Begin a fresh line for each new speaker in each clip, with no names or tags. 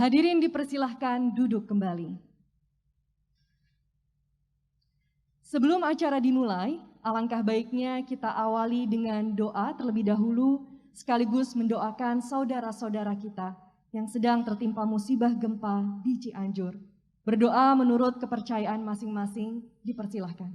Hadirin dipersilahkan duduk kembali. Sebelum acara dimulai, alangkah baiknya kita awali dengan doa terlebih dahulu, sekaligus mendoakan saudara-saudara kita yang sedang tertimpa musibah gempa di Cianjur. Berdoa menurut kepercayaan masing-masing, dipersilahkan.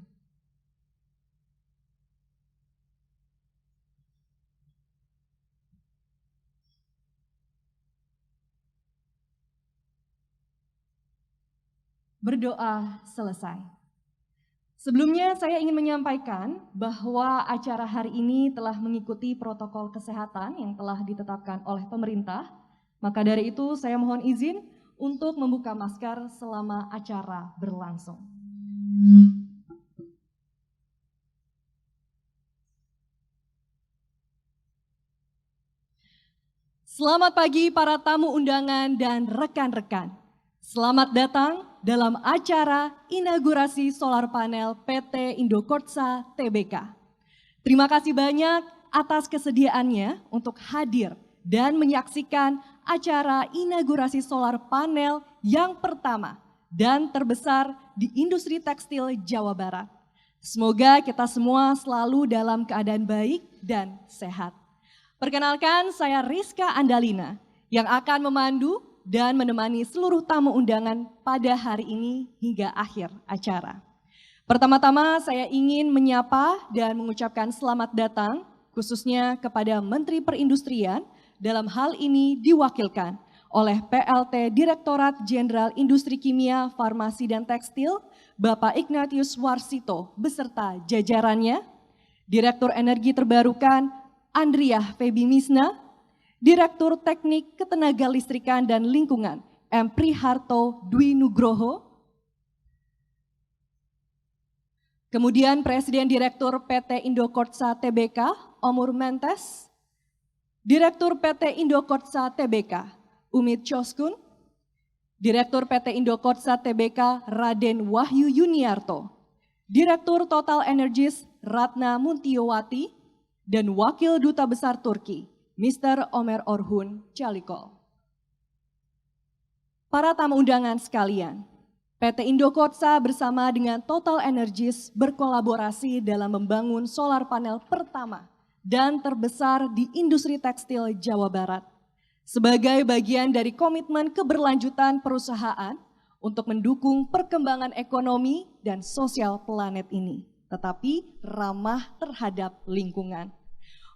Berdoa selesai. Sebelumnya saya ingin menyampaikan bahwa acara hari ini telah mengikuti protokol kesehatan yang telah ditetapkan oleh pemerintah. Maka dari itu saya mohon izin untuk membuka masker selama acara berlangsung. Selamat pagi para tamu undangan dan rekan-rekan. Selamat datang dalam acara inaugurasi solar panel PT Indokortsa Tbk. Terima kasih banyak atas kesediaannya untuk hadir dan menyaksikan acara inaugurasi solar panel yang pertama dan terbesar di industri tekstil Jawa Barat. Semoga kita semua selalu dalam keadaan baik dan sehat. Perkenalkan, saya Rizka Andalina yang akan memandu dan menemani seluruh tamu undangan pada hari ini hingga akhir acara. Pertama-tama saya ingin menyapa dan mengucapkan selamat datang khususnya kepada Menteri Perindustrian, dalam hal ini diwakilkan oleh PLT Direktorat Jenderal Industri Kimia, Farmasi dan Tekstil, Bapak Ignatius Warsito beserta jajarannya, Direktur Energi Terbarukan Andria Febi Misna, Direktur Teknik Ketenagalistrikan dan Lingkungan M. Priharto Dwi Nugroho, kemudian Presiden Direktur PT Indokortsa Tbk Omur Mentes, Direktur PT Indokortsa Tbk Umit Choskun, Direktur PT Indokortsa Tbk Raden Wahyu Yuniarto, Direktur Total Energies Ratna Muntiowati, dan Wakil Duta Besar Turki Mr. Ömer Orhun Çalıkol. Para tamu undangan sekalian, PT Indokortsa bersama dengan Total Energies berkolaborasi dalam membangun solar panel pertama dan terbesar di industri tekstil Jawa Barat sebagai bagian dari komitmen keberlanjutan perusahaan untuk mendukung perkembangan ekonomi dan sosial planet ini, tetapi ramah terhadap lingkungan.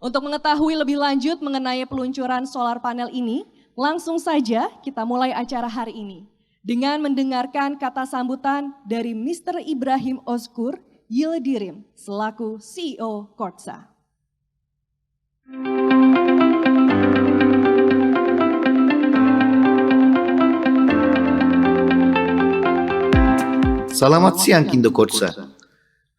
Untuk mengetahui lebih lanjut mengenai peluncuran solar panel ini, langsung saja kita mulai acara hari ini dengan mendengarkan kata sambutan dari Mr. Ibrahim Ozkur Yildirim selaku CEO Kortsa.
Selamat siang Indokortsa.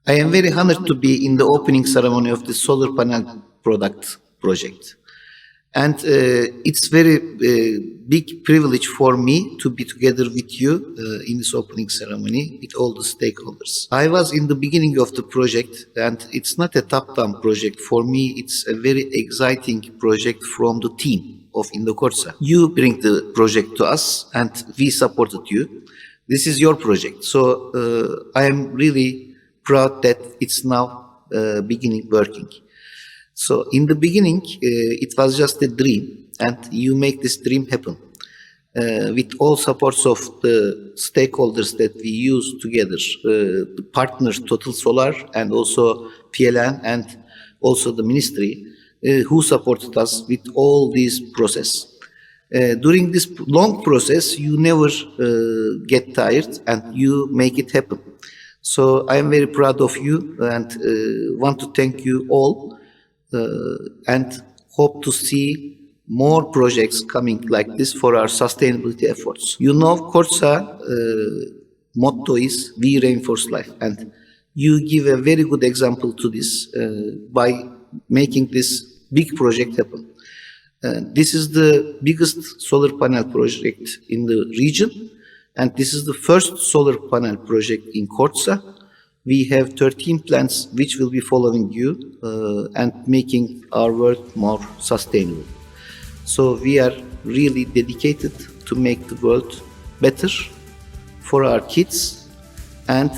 I am very honored to be in the opening ceremony of the solar panel product project. And it's very big privilege for me to be together with you in this opening ceremony with all the stakeholders. I was in the beginning of the project and it's not a top-down project. For me, it's a very exciting project from the team of Indokortsa. You bring the project to us and we supported you. This is your project. So I am really proud that it's now beginning working. So in the beginning, it was just a dream, and you make this dream happen with all supports of the stakeholders that we use together, the partners Total Solar and also PLN and also the ministry who supported us with all this process. During this long process, you never get tired and you make it happen. So I am very proud of you and want to thank you all. And hope to see more projects coming like this for our sustainability efforts. You know, Kortsa motto is "We reinforce life," and you give a very good example to this by making this big project happen. This is the biggest solar panel project in the region, and this is the first solar panel project in Kortsa. We have 13 plants which will be following you and making our world more sustainable. So we are really dedicated to make the world better for our kids. And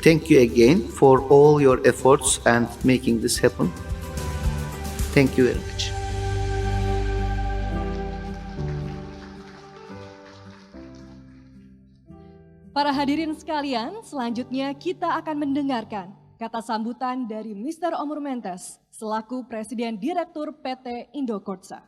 thank you again for all your efforts and making this happen. Thank you very much.
Para hadirin sekalian, selanjutnya kita akan mendengarkan kata sambutan dari Mr. Omur Mentes selaku Presiden Direktur PT Indokortsa.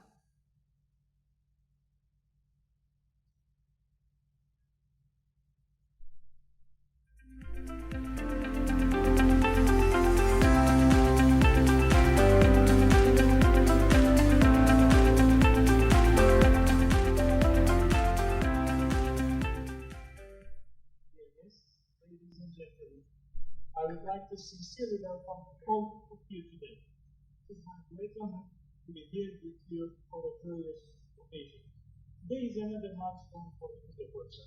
I would like to sincerely welcome all of you today. It is my great honor to be here with you on a glorious occasion. Today is another milestone for Indokortsa.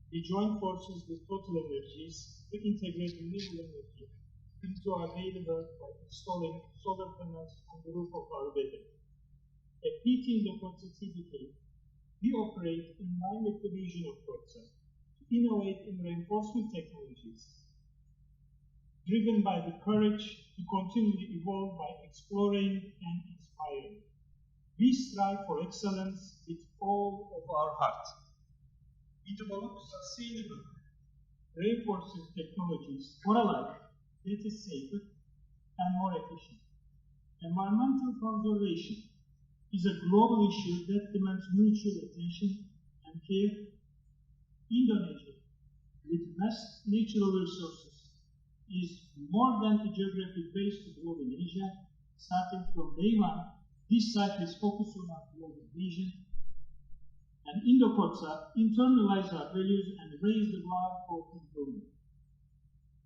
We join forces with Total Energies to integrate renewable energy into our daily work by installing solar panels on the roof of our building. At PT Indokortsa TBK, we operate in line with the vision of Kortsa to innovate in reinforcement technologies, driven by the courage to continually evolve by exploring and inspiring. We strive for excellence with all of our heart. We develop sustainable, reinforcing technologies for a life that is safer and more efficient. Environmental conservation is a global issue that demands mutual attention and care. Indonesia, with vast natural resources, is more than a geographic base to grow in Asia. Starting from day one, this site is focused on our global vision, and Indokortsa internalized our values and raised the bar for improvement.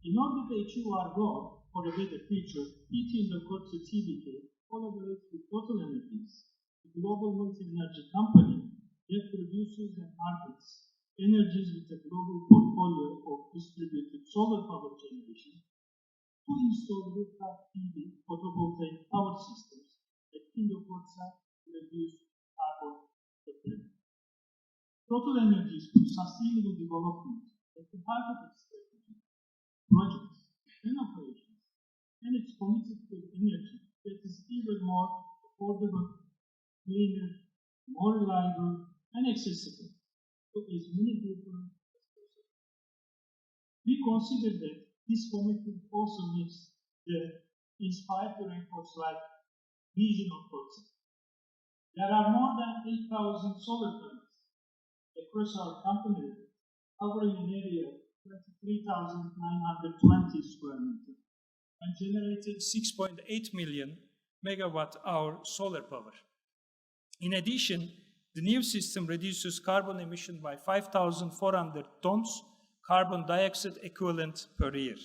In order to achieve our goal for a better future, PT Indokortsa TBK collaborates with Total Energies, a global multi-energy company that produces and markets energies with a global portfolio of distributed solar power generation, to install rooftop PV photovoltaic power systems that Indokortsa reduce carbon footprint. Total Energies for sustainable development at the heart of its strategy, projects, and operations, and it's committed to energy that is even more affordable, cleaner, more reliable, and accessible to as many people as possible. We consider that this commitment also makes the Inspire to Reinforce Life vision of Kortsa. There are more than 8,000 solar panels across our company, covering an area of 23,920 square meters and generating 6.8 million megawatt-hour solar power. In addition, the new system reduces carbon emission by 5,400 tons carbon dioxide equivalent per year.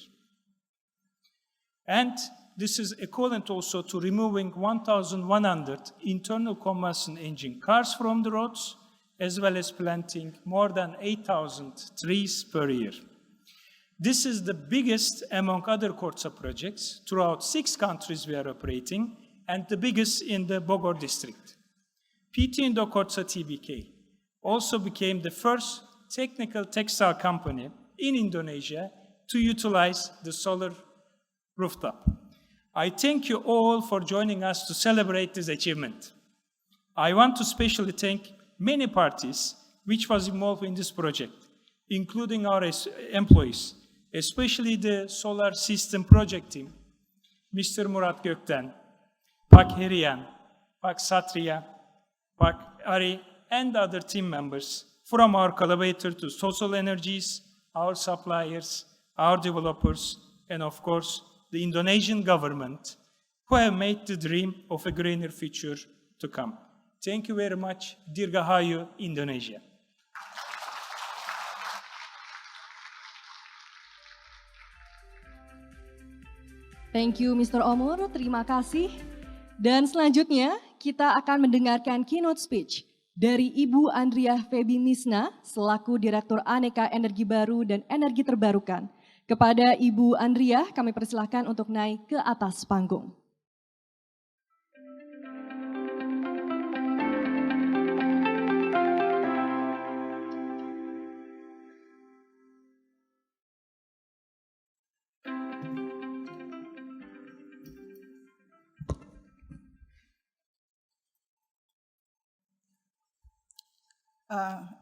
And this is equivalent also to removing 1,100 internal combustion engine cars from the roads, as well as planting more than 8,000 trees per year. This is the biggest among other Kortsa projects. Throughout 6 countries we are operating, and the biggest in the Bogor district. PT Indokortsa TBK also became the first technical textile company in Indonesia to utilize the solar rooftop. I thank you all for joining us to celebrate this achievement. I want to especially thank many parties which was involved in this project, including our employees, especially the solar system project team, Mr. Murat Gökten, Pak Herian, Pak Satria, Pak Ari, and other team members, from our collaborator to Total Energies, our suppliers, our developers, and of course, the Indonesian government, who have made the dream of a greener future to come. Thank you very much. Dirgahayu, Indonesia.
Thank you Mr. Omur, terima kasih. Dan selanjutnya kita akan mendengarkan keynote speech dari Ibu Andria Febi Misna selaku Direktur Aneka Energi Baru dan Energi Terbarukan. Kepada Ibu Andria kami persilahkan untuk naik ke atas panggung.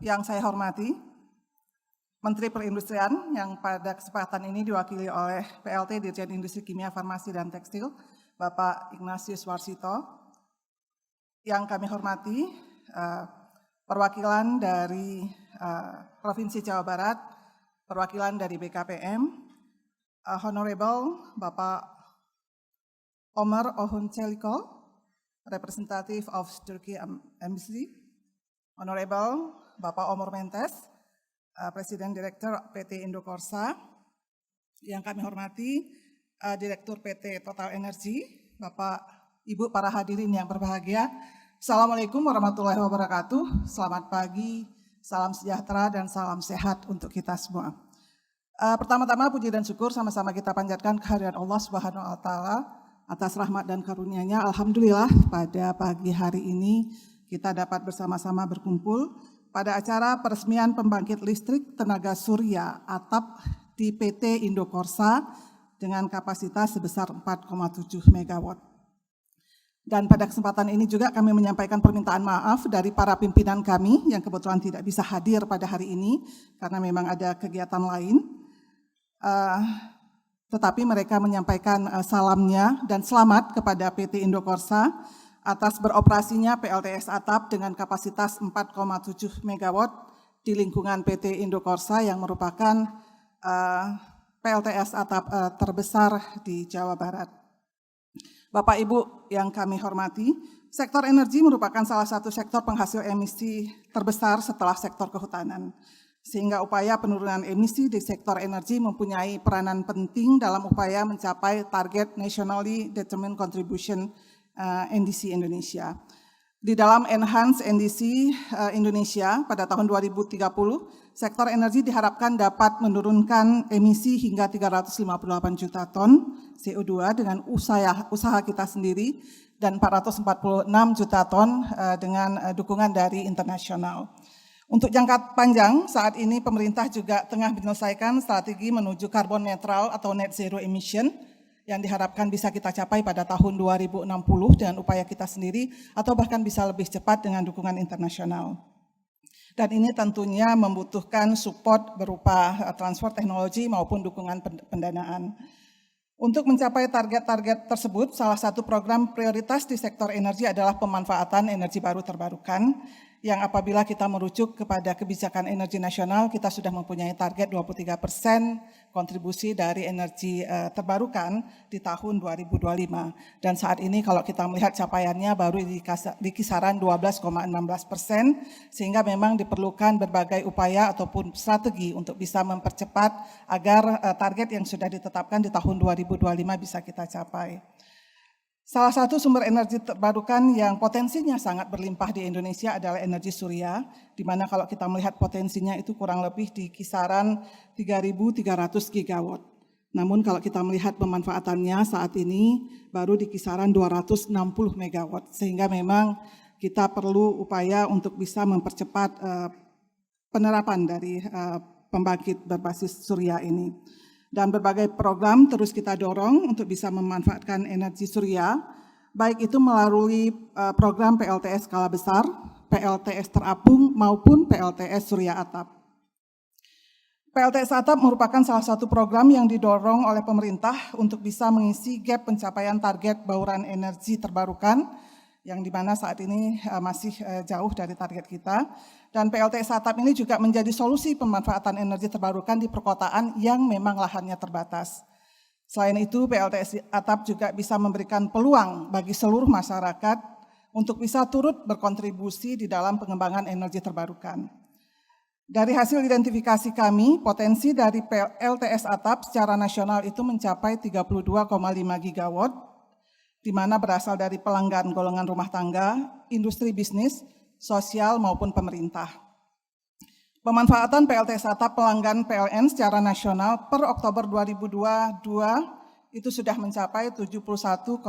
Yang saya hormati, Menteri Perindustrian yang pada kesempatan ini diwakili oleh PLT Dirjen Industri Kimia, Farmasi, dan Tekstil, Bapak Ignatius Warsito. Yang kami hormati, perwakilan dari Provinsi Jawa Barat, perwakilan dari BKPM, Honorable Bapak Ömer Orhun Çelikol, Representative of Turkey Embassy, Honorable Bapak Omar Mentes, Presiden Direktur PT Indokorsa, yang kami hormati, Direktur PT Total Energy, Bapak Ibu para hadirin yang berbahagia. Assalamualaikum warahmatullahi wabarakatuh, selamat pagi, salam sejahtera dan salam sehat untuk kita semua. Pertama-tama puji dan syukur sama-sama kita panjatkan kehadirat Allah Subhanahu wa Ta'ala atas rahmat dan karunia-Nya. Alhamdulillah pada pagi hari ini kita dapat bersama-sama berkumpul pada acara peresmian pembangkit listrik tenaga surya atap di PT Indokorsa dengan kapasitas sebesar 4,7 megawatt. Dan pada kesempatan ini juga kami menyampaikan permintaan maaf dari para pimpinan kami yang kebetulan tidak bisa hadir pada hari ini karena memang ada kegiatan lain. Tetapi mereka menyampaikan salamnya dan selamat kepada PT Indokorsa atas beroperasinya PLTS atap dengan kapasitas 4,7 megawatt di lingkungan PT Indokorsa yang merupakan PLTS atap terbesar di Jawa Barat. Bapak Ibu yang kami hormati, sektor energi merupakan salah satu sektor penghasil emisi terbesar setelah sektor kehutanan. Sehingga upaya penurunan emisi di sektor energi mempunyai peranan penting dalam upaya mencapai target Nationally Determined Contribution NDC Indonesia. Di dalam Enhanced NDC Indonesia pada tahun 2030, sektor energi diharapkan dapat menurunkan emisi hingga 358 juta ton CO2 dengan usaha kita sendiri dan 446 juta ton dengan dukungan dari internasional. Untuk jangka panjang, saat ini pemerintah juga tengah menyelesaikan strategi menuju karbon netral atau net zero emission yang diharapkan bisa kita capai pada tahun 2060 dengan upaya kita sendiri atau bahkan bisa lebih cepat dengan dukungan internasional. Dan ini tentunya membutuhkan support berupa transfer teknologi maupun dukungan pendanaan. Untuk mencapai target-target tersebut, salah satu program prioritas di sektor energi adalah pemanfaatan energi baru terbarukan, yang apabila kita merujuk kepada kebijakan energi nasional, kita sudah mempunyai target 23% kontribusi dari energi terbarukan di tahun 2025. Dan saat ini kalau kita melihat capaiannya baru di kisaran 12,16%, sehingga memang diperlukan berbagai upaya ataupun strategi untuk bisa mempercepat agar target yang sudah ditetapkan di tahun 2025 bisa kita capai. Salah satu sumber energi terbarukan yang potensinya sangat berlimpah di Indonesia adalah energi surya, di mana kalau kita melihat potensinya itu kurang lebih di kisaran 3.300 gigawatt. Namun kalau kita melihat pemanfaatannya saat ini baru di kisaran 260 megawatt, sehingga memang kita perlu upaya untuk bisa mempercepat penerapan dari pembangkit berbasis surya ini. Dan berbagai program terus kita dorong untuk bisa memanfaatkan energi surya, baik itu melalui program PLTS skala besar, PLTS terapung, maupun PLTS surya atap. PLTS atap merupakan salah satu program yang didorong oleh pemerintah untuk bisa mengisi gap pencapaian target bauran energi terbarukan, yang dimana saat ini masih jauh dari target kita. Dan PLTS atap ini juga menjadi solusi pemanfaatan energi terbarukan di perkotaan yang memang lahannya terbatas. Selain itu, PLTS atap juga bisa memberikan peluang bagi seluruh masyarakat untuk bisa turut berkontribusi di dalam pengembangan energi terbarukan. Dari hasil identifikasi kami, potensi dari PLTS atap secara nasional itu mencapai 32,5 gigawatt, di mana berasal dari pelanggan golongan rumah tangga, industri bisnis, sosial maupun pemerintah. Pemanfaatan PLTS atap pelanggan PLN secara nasional per Oktober 2022 itu sudah mencapai 71,35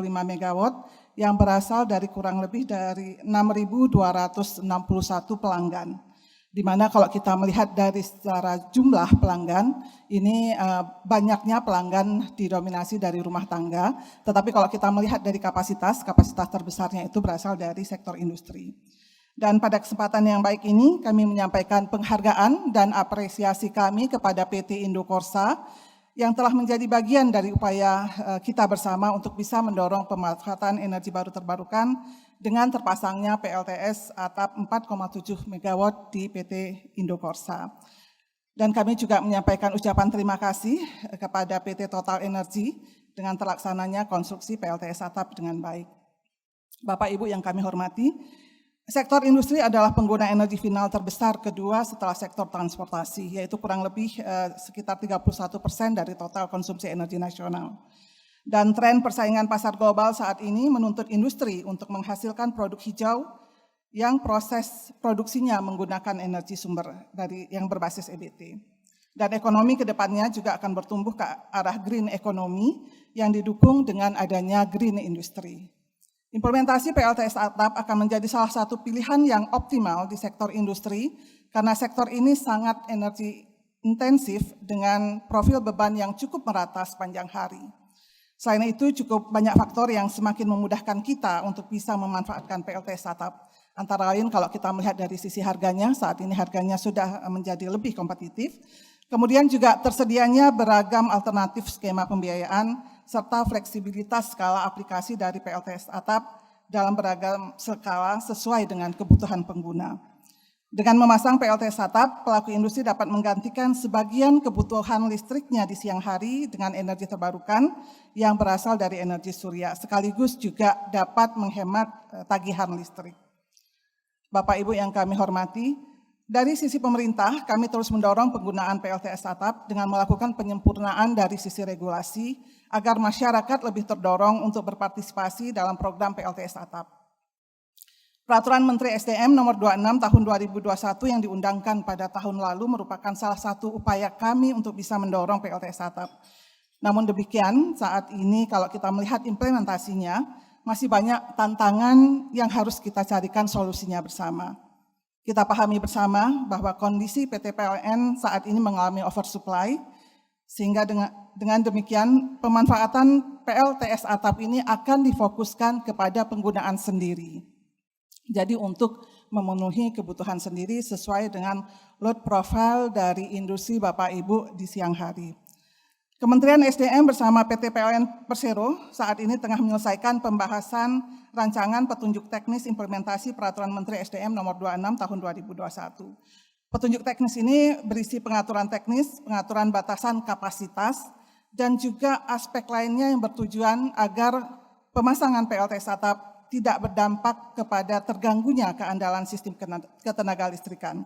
megawatt yang berasal dari kurang lebih dari 6.261 pelanggan. Di mana kalau kita melihat dari secara jumlah pelanggan, ini banyaknya pelanggan didominasi dari rumah tangga, tetapi kalau kita melihat dari kapasitas terbesarnya itu berasal dari sektor industri. Dan pada kesempatan yang baik ini kami menyampaikan penghargaan dan apresiasi kami kepada PT Indokorsa yang telah menjadi bagian dari upaya kita bersama untuk bisa mendorong pemanfaatan energi baru terbarukan dengan terpasangnya PLTS atap 4,7 MW di PT Indokorsa. Dan kami juga menyampaikan ucapan terima kasih kepada PT Total Energy dengan terlaksananya konstruksi PLTS atap dengan baik. Bapak Ibu yang kami hormati, sektor industri adalah pengguna energi final terbesar kedua setelah sektor transportasi, yaitu kurang lebih sekitar 31% dari total konsumsi energi nasional. Dan tren persaingan pasar global saat ini menuntut industri untuk menghasilkan produk hijau yang proses produksinya menggunakan energi sumber yang berbasis EBT. Dan ekonomi ke depannya juga akan bertumbuh ke arah green economy yang didukung dengan adanya green industry. Implementasi PLTS atap akan menjadi salah satu pilihan yang optimal di sektor industri karena sektor ini sangat energi intensif dengan profil beban yang cukup merata sepanjang hari. Selain itu cukup banyak faktor yang semakin memudahkan kita untuk bisa memanfaatkan PLTS atap. Antara lain kalau kita melihat dari sisi harganya, saat ini harganya sudah menjadi lebih kompetitif. Kemudian juga tersedianya beragam alternatif skema pembiayaan serta fleksibilitas skala aplikasi dari PLTS atap dalam beragam skala sesuai dengan kebutuhan pengguna. Dengan memasang PLTS atap, pelaku industri dapat menggantikan sebagian kebutuhan listriknya di siang hari dengan energi terbarukan yang berasal dari energi surya, sekaligus juga dapat menghemat tagihan listrik. Bapak Ibu yang kami hormati, dari sisi pemerintah kami terus mendorong penggunaan PLTS atap dengan melakukan penyempurnaan dari sisi regulasi agar masyarakat lebih terdorong untuk berpartisipasi dalam program PLTS atap. Peraturan Menteri SDM nomor 26 tahun 2021 yang diundangkan pada tahun lalu merupakan salah satu upaya kami untuk bisa mendorong PLTS atap. Namun demikian, saat ini kalau kita melihat implementasinya, masih banyak tantangan yang harus kita carikan solusinya bersama. Kita pahami bersama bahwa kondisi PT PLN saat ini mengalami oversupply, sehingga dengan demikian pemanfaatan PLTS atap ini akan difokuskan kepada penggunaan sendiri. Jadi untuk memenuhi kebutuhan sendiri sesuai dengan load profile dari industri Bapak Ibu di siang hari. Kementerian SDM bersama PT PLN Persero saat ini tengah menyelesaikan pembahasan rancangan petunjuk teknis implementasi Peraturan Menteri SDM nomor 26 tahun 2021. Petunjuk teknis ini berisi pengaturan teknis, pengaturan batasan kapasitas, dan juga aspek lainnya yang bertujuan agar pemasangan PLTS atap tidak berdampak kepada terganggunya keandalan sistem ketenagalistrikan.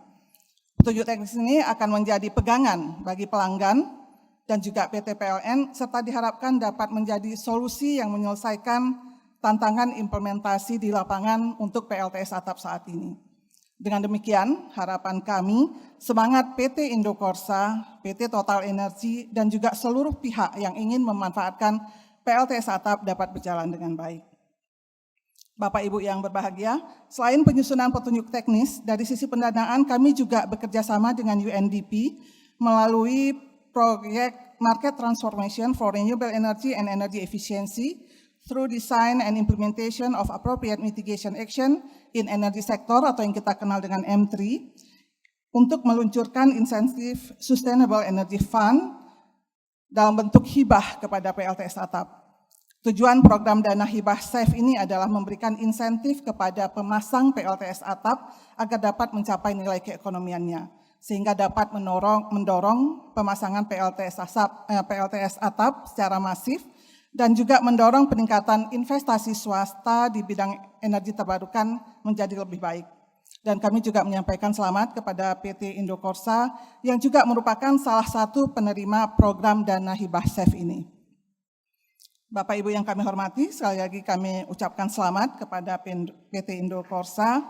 Petunjuk teknis ini akan menjadi pegangan bagi pelanggan dan juga PT PLN, serta diharapkan dapat menjadi solusi yang menyelesaikan tantangan implementasi di lapangan untuk PLTS atap saat ini. Dengan demikian, harapan kami, semangat PT Indokorsa, PT Total Energy, dan juga seluruh pihak yang ingin memanfaatkan PLTS atap dapat berjalan dengan baik. Bapak Ibu yang berbahagia, selain penyusunan petunjuk teknis, dari sisi pendanaan kami juga bekerja sama dengan UNDP melalui proyek Market Transformation for Renewable Energy and Energy Efficiency through design and implementation of appropriate mitigation action in energy sector atau yang kita kenal dengan M3 untuk meluncurkan insentif Sustainable Energy Fund dalam bentuk hibah kepada PLTS atap. Tujuan program dana hibah SAFE ini adalah memberikan insentif kepada pemasang PLTS atap agar dapat mencapai nilai keekonomiannya, sehingga dapat mendorong pemasangan PLTS atap secara masif dan juga mendorong peningkatan investasi swasta di bidang energi terbarukan menjadi lebih baik. Dan kami juga menyampaikan selamat kepada PT Indokorsa yang juga merupakan salah satu penerima program dana hibah SAFE ini. Bapak Ibu yang kami hormati, sekali lagi kami ucapkan selamat kepada PT Indokorsa.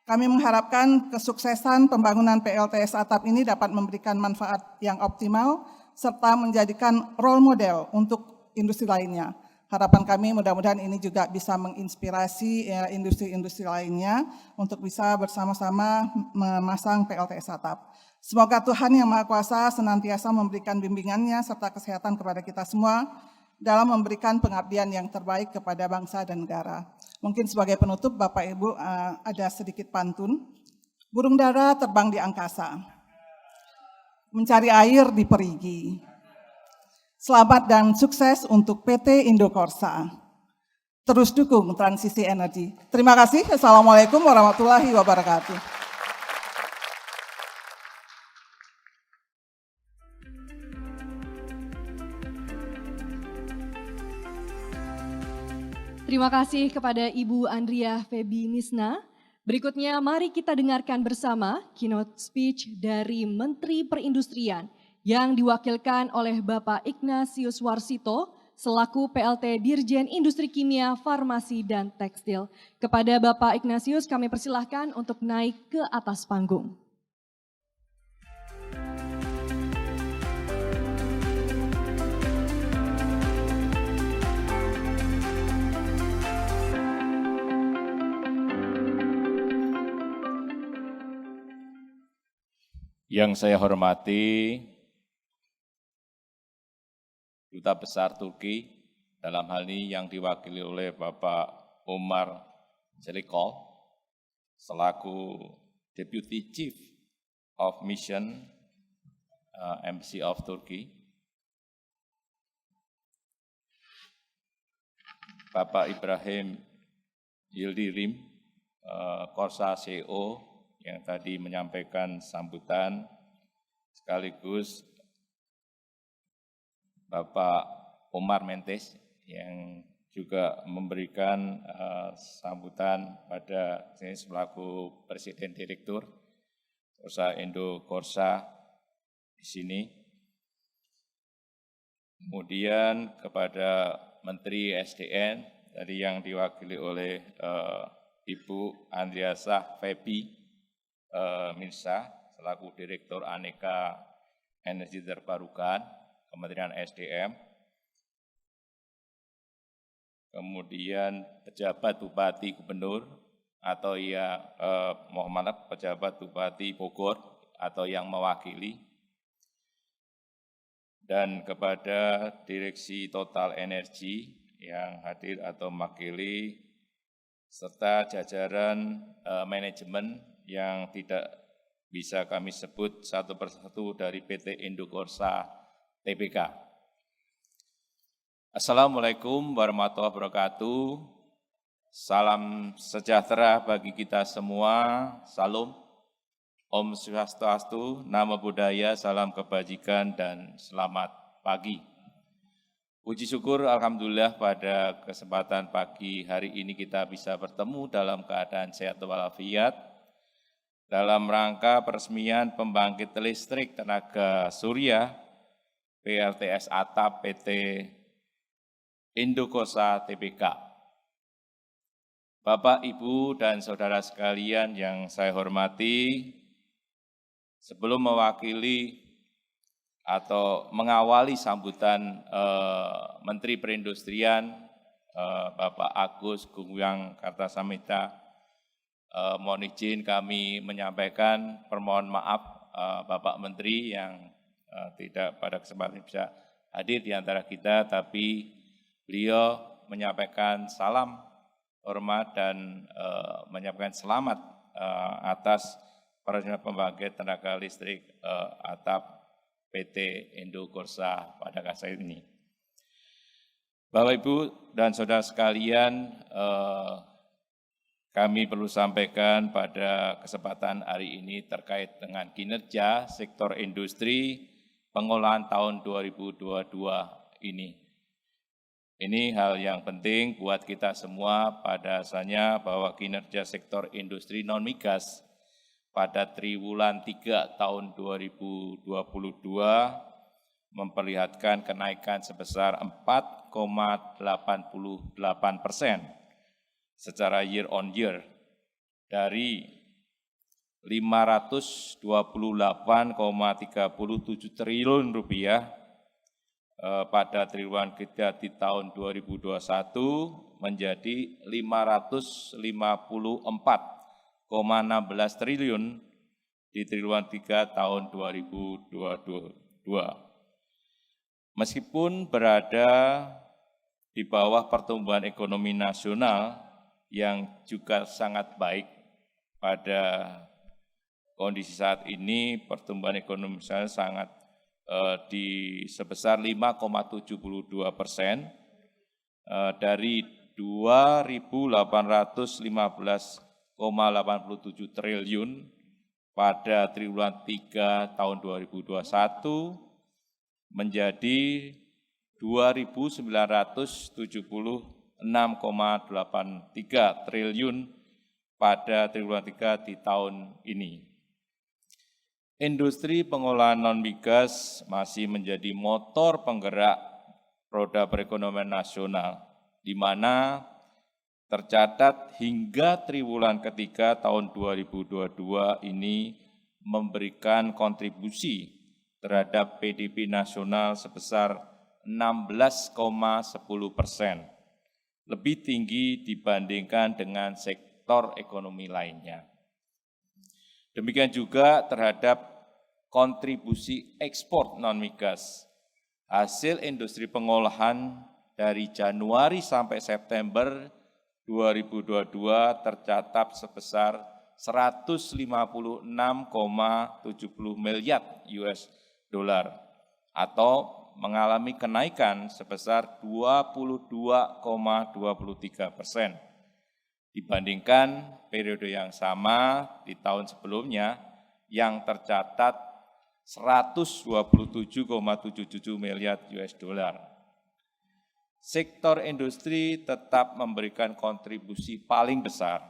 Kami mengharapkan kesuksesan pembangunan PLTS atap ini dapat memberikan manfaat yang optimal serta menjadikan role model untuk industri lainnya. Harapan kami mudah-mudahan ini juga bisa menginspirasi industri-industri lainnya untuk bisa bersama-sama memasang PLTS atap. Semoga Tuhan Yang Maha Kuasa senantiasa memberikan bimbingannya serta kesehatan kepada kita semua dalam memberikan pengabdian yang terbaik kepada bangsa dan negara. Mungkin sebagai penutup, Bapak Ibu, ada sedikit pantun. Burung dara terbang di angkasa, mencari air di perigi. Selamat dan sukses untuk PT Indokorsa. Terus dukung transisi energi. Terima kasih. Assalamualaikum warahmatullahi wabarakatuh.
Terima kasih kepada Ibu Andria Febi Nisna. Berikutnya mari kita dengarkan bersama keynote speech dari Menteri Perindustrian yang diwakilkan oleh Bapak Ignatius Warsito selaku PLT Dirjen Industri Kimia, Farmasi, dan Tekstil. Kepada Bapak Ignatius kami persilahkan untuk naik ke atas panggung.
Yang saya hormati Duta Besar Turki, dalam hal ini yang diwakili oleh Bapak Omar Celikol, selaku Deputy Chief of Mission Embassy of Turkey, Bapak Ibrahim Yildirim, Korsa CEO, yang tadi menyampaikan sambutan, sekaligus Bapak Omar Mentes yang juga memberikan sambutan pada saya selaku Presiden Direktur Korsa Indokorsa di sini. Kemudian kepada Menteri SDM tadi yang diwakili oleh Ibu Andriasa Febi Mirsa selaku Direktur Aneka Energi Terbarukan Kementerian SDM, kemudian pejabat Bupati Gubernur atau pejabat Bupati Bogor atau yang mewakili, dan kepada Direksi Total Energi yang hadir atau mewakili, serta jajaran manajemen yang tidak bisa kami sebut satu persatu dari PT Indokorsa TBK. Assalamualaikum warahmatullahi wabarakatuh. Salam sejahtera bagi kita semua. Salam. Om Swastiastu, Namo Buddhaya, salam kebajikan dan selamat pagi. Puji syukur Alhamdulillah pada kesempatan pagi hari ini kita bisa bertemu dalam keadaan sehat walafiat dalam rangka peresmian pembangkit listrik tenaga surya PLTS Atap PT Indokorsa Tbk. Bapak, Ibu, dan saudara sekalian yang saya hormati, sebelum mewakili atau mengawali sambutan Menteri Perindustrian Bapak Agus Gumiwang Kartasamita, mohon izin kami menyampaikan permohonan maaf Bapak Menteri yang tidak pada kesempatan bisa hadir di antara kita, tapi beliau menyampaikan salam hormat dan menyampaikan selamat atas peresmian pembangkit tenaga listrik atap PT Indokorsa pada kala ini. Bapak, Ibu, dan saudara sekalian, kami perlu sampaikan pada kesempatan hari ini terkait dengan kinerja sektor industri pengolahan tahun 2022 ini. Ini hal yang penting buat kita semua pada dasarnya bahwa kinerja sektor industri non-migas pada triwulan 3 tahun 2022 memperlihatkan kenaikan sebesar 4,88% secara year on year dari 528,37 triliun rupiah pada triwulan ketiga di tahun 2021 menjadi 554,16 triliun di triwulan 3 tahun 2022. Meskipun berada di bawah pertumbuhan ekonomi nasional yang juga sangat baik pada kondisi saat ini. Pertumbuhan ekonomi saya sangat sebesar 5,72%, dari 2.815,87 triliun pada triwulan 3 tahun 2021 menjadi 2.976,83 triliun pada triwulan 3 di tahun ini. Industri pengolahan non-migas masih menjadi motor penggerak roda perekonomian nasional, di mana tercatat hingga triwulan ketiga tahun 2022 ini memberikan kontribusi terhadap PDB nasional sebesar 16,10%, lebih tinggi dibandingkan dengan sektor ekonomi lainnya. Demikian juga terhadap kontribusi ekspor non-migas. Hasil industri pengolahan dari Januari sampai September 2022 tercatat sebesar 156,70 miliar US dollar atau mengalami kenaikan sebesar 22,23% dibandingkan periode yang sama di tahun sebelumnya yang tercatat 127,77 miliar US dollar. Sektor industri tetap memberikan kontribusi paling besar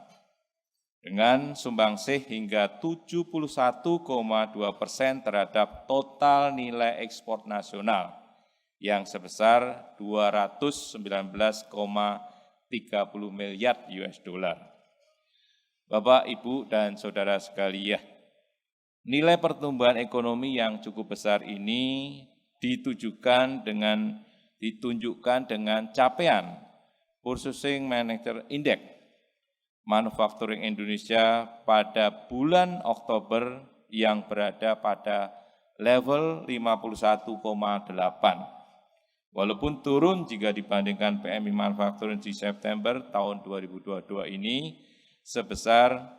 dengan sumbangsih hingga 71,2% terhadap total nilai ekspor nasional yang sebesar 219,30 miliar US dollar. Bapak, Ibu, dan Saudara sekalian, nilai pertumbuhan ekonomi yang cukup besar ini ditunjukkan dengan capaian Purchasing Manager Index Manufacturing Indonesia pada bulan Oktober yang berada pada level 51,8. Walaupun turun jika dibandingkan PMI Manufacturing di September tahun 2022 ini sebesar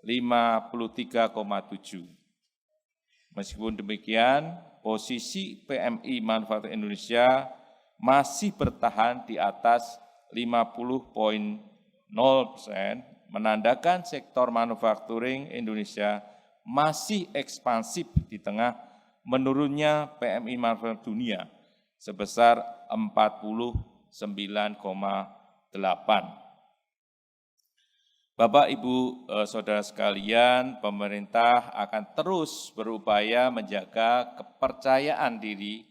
53,7. Meskipun demikian, posisi PMI Manufacturing Indonesia masih bertahan di atas 50,0%, menandakan sektor manufacturing Indonesia masih ekspansif di tengah menurunnya PMI manufacturing dunia sebesar 49,8. Bapak, Ibu, Saudara sekalian, pemerintah akan terus berupaya menjaga kepercayaan diri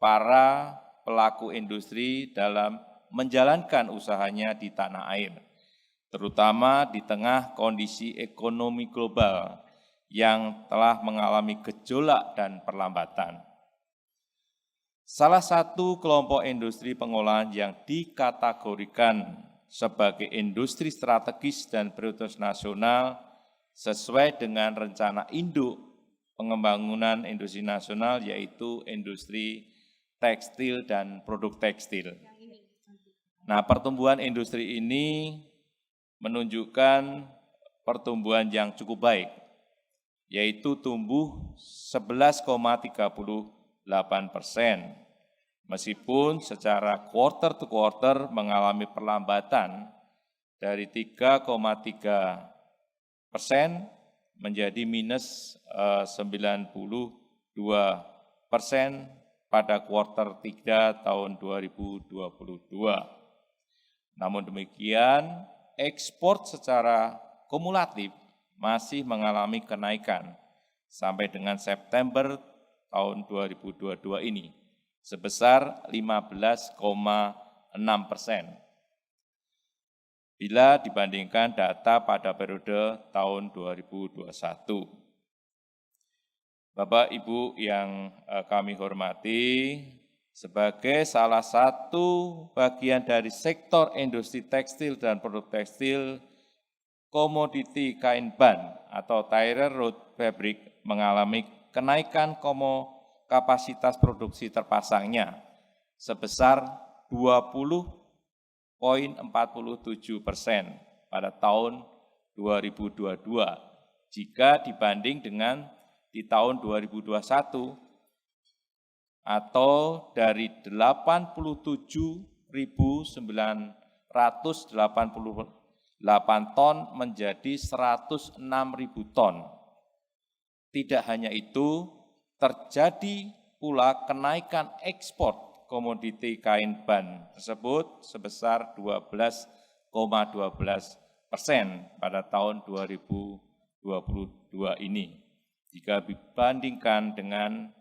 para pelaku industri dalam menjalankan usahanya di tanah air, terutama di tengah kondisi ekonomi global yang telah mengalami gejolak dan perlambatan. Salah satu kelompok industri pengolahan yang dikategorikan sebagai industri strategis dan prioritas nasional sesuai dengan rencana induk pengembangan industri nasional, yaitu industri tekstil dan produk tekstil. Nah, pertumbuhan industri ini menunjukkan pertumbuhan yang cukup baik, yaitu tumbuh 11,38%, meskipun secara quarter to quarter mengalami perlambatan dari 3,3% menjadi minus 92% pada kuartal 3 tahun 2022. Namun demikian, ekspor secara kumulatif masih mengalami kenaikan sampai dengan September tahun 2022 ini sebesar 15,6% bila dibandingkan data pada periode tahun 2021. Bapak, Ibu yang kami hormati, sebagai salah satu bagian dari sektor industri tekstil dan produk tekstil, komoditi kain ban atau tire road fabric mengalami kenaikan kapasitas produksi terpasangnya sebesar 20,8% pada tahun 2022 jika dibanding dengan di tahun 2021 atau dari 87.988 ton menjadi 106.000 ton. Tidak hanya itu, terjadi pula kenaikan ekspor komoditi kain ban tersebut sebesar 12,12% pada tahun 2022 ini jika dibandingkan dengan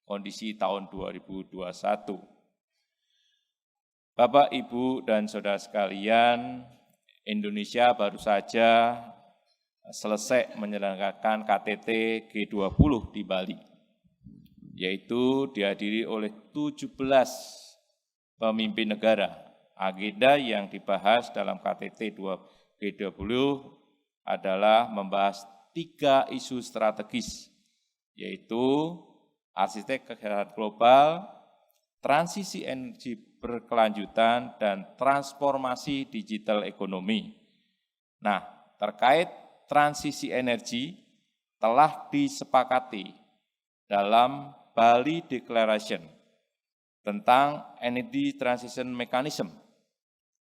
kondisi tahun 2021. Bapak, Ibu, dan saudara sekalian, Indonesia baru saja selesai menyelenggarakan KTT G20 di Bali, yaitu dihadiri oleh 17 pemimpin negara. Agenda yang dibahas dalam KTT G20 adalah membahas 3 isu strategis, yaitu arsitek kesehatan global, transisi energi berkelanjutan, dan transformasi digital ekonomi. Nah, terkait transisi energi telah disepakati dalam Bali Declaration tentang Energy Transition Mechanism,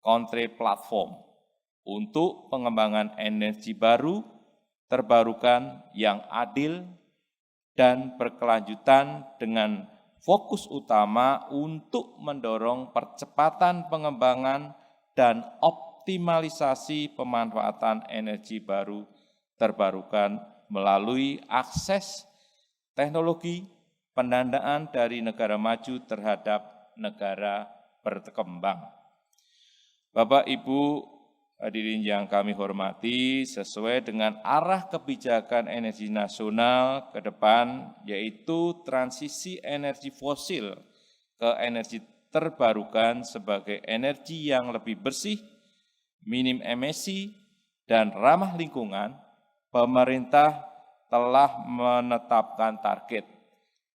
Country Platform, untuk pengembangan energi baru, terbarukan yang adil dan berkelanjutan dengan fokus utama untuk mendorong percepatan pengembangan dan optimalisasi pemanfaatan energi baru terbarukan melalui akses teknologi pendanaan dari negara maju terhadap negara berkembang. Bapak, Ibu, hadirin yang kami hormati, sesuai dengan arah kebijakan energi nasional ke depan, yaitu transisi energi fosil ke energi terbarukan sebagai energi yang lebih bersih, minim emisi, dan ramah lingkungan, pemerintah telah menetapkan target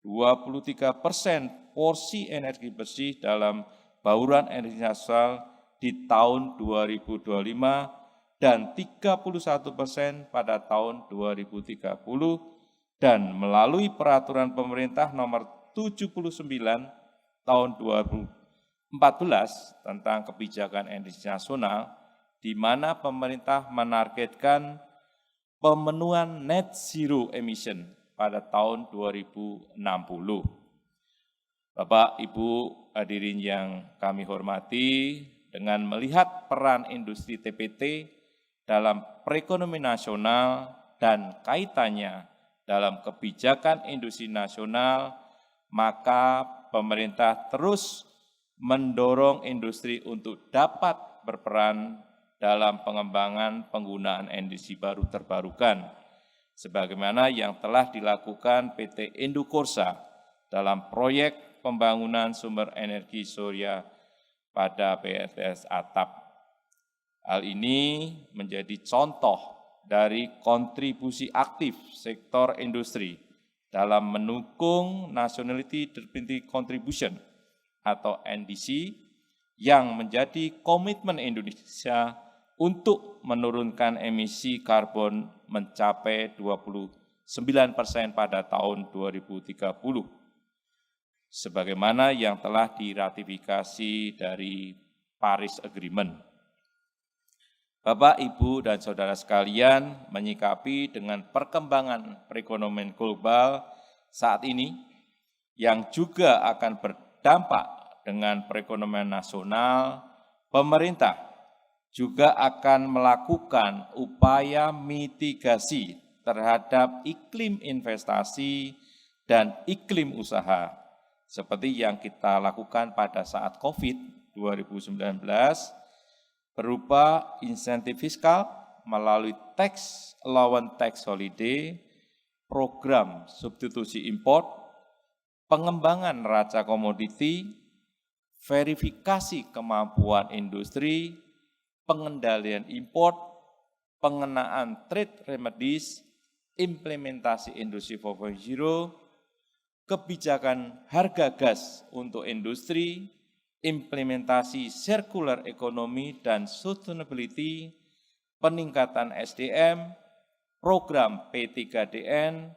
23% porsi energi bersih dalam bauran energi nasional di tahun 2025 dan 31% pada tahun 2030 dan melalui peraturan pemerintah nomor 79 tahun 2014 tentang kebijakan energi nasional, di mana pemerintah menargetkan pemenuhan net zero emission pada tahun 2060. Bapak, Ibu, hadirin yang kami hormati, dengan melihat peran industri TPT dalam perekonomian nasional dan kaitannya dalam kebijakan industri nasional, maka pemerintah terus mendorong industri untuk dapat berperan dalam pengembangan penggunaan energi baru terbarukan, sebagaimana yang telah dilakukan PT Indokorsa dalam proyek pembangunan sumber energi surya pada PLTS Atap. Hal ini menjadi contoh dari kontribusi aktif sektor industri dalam mendukung Nationality Development Contribution atau NDC yang menjadi komitmen Indonesia untuk menurunkan emisi karbon mencapai 29% pada tahun 2030, sebagaimana yang telah diratifikasi dari Paris Agreement. Bapak, Ibu, dan saudara sekalian, menyikapi dengan perkembangan perekonomian global saat ini yang juga akan berdampak dengan perekonomian nasional, pemerintah juga akan melakukan upaya mitigasi terhadap iklim investasi dan iklim usaha, seperti yang kita lakukan pada saat COVID 2019, berupa insentif fiskal melalui tax allowance tax holiday, program substitusi import, pengembangan neraca komoditi, verifikasi kemampuan industri, pengendalian import, pengenaan trade remedies, implementasi industri 4.0, kebijakan harga gas untuk industri, implementasi circular economy dan sustainability, peningkatan SDM, program P3DN,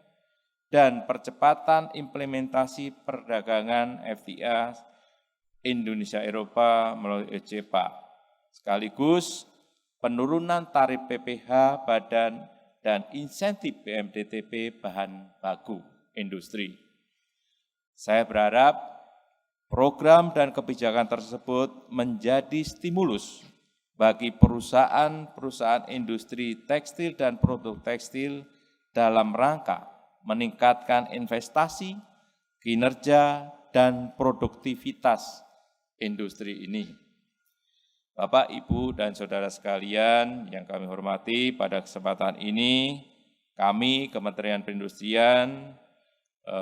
dan percepatan implementasi perdagangan FTA Indonesia-Eropa melalui ECPA, sekaligus penurunan tarif PPh badan dan insentif BMDTP bahan baku industri. Saya berharap program dan kebijakan tersebut menjadi stimulus bagi perusahaan-perusahaan industri tekstil dan produk tekstil dalam rangka meningkatkan investasi, kinerja, dan produktivitas industri ini. Bapak, Ibu, dan Saudara sekalian yang kami hormati, pada kesempatan ini kami Kementerian Perindustrian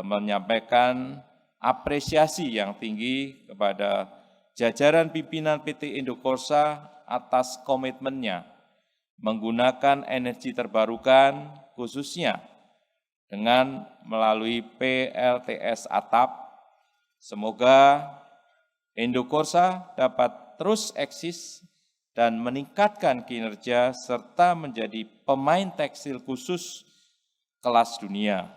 menyampaikan apresiasi yang tinggi kepada jajaran pimpinan PT Indokorsa atas komitmennya menggunakan energi terbarukan khususnya dengan melalui PLTS atap. Semoga Indokorsa dapat terus eksis dan meningkatkan kinerja serta menjadi pemain tekstil khusus kelas dunia.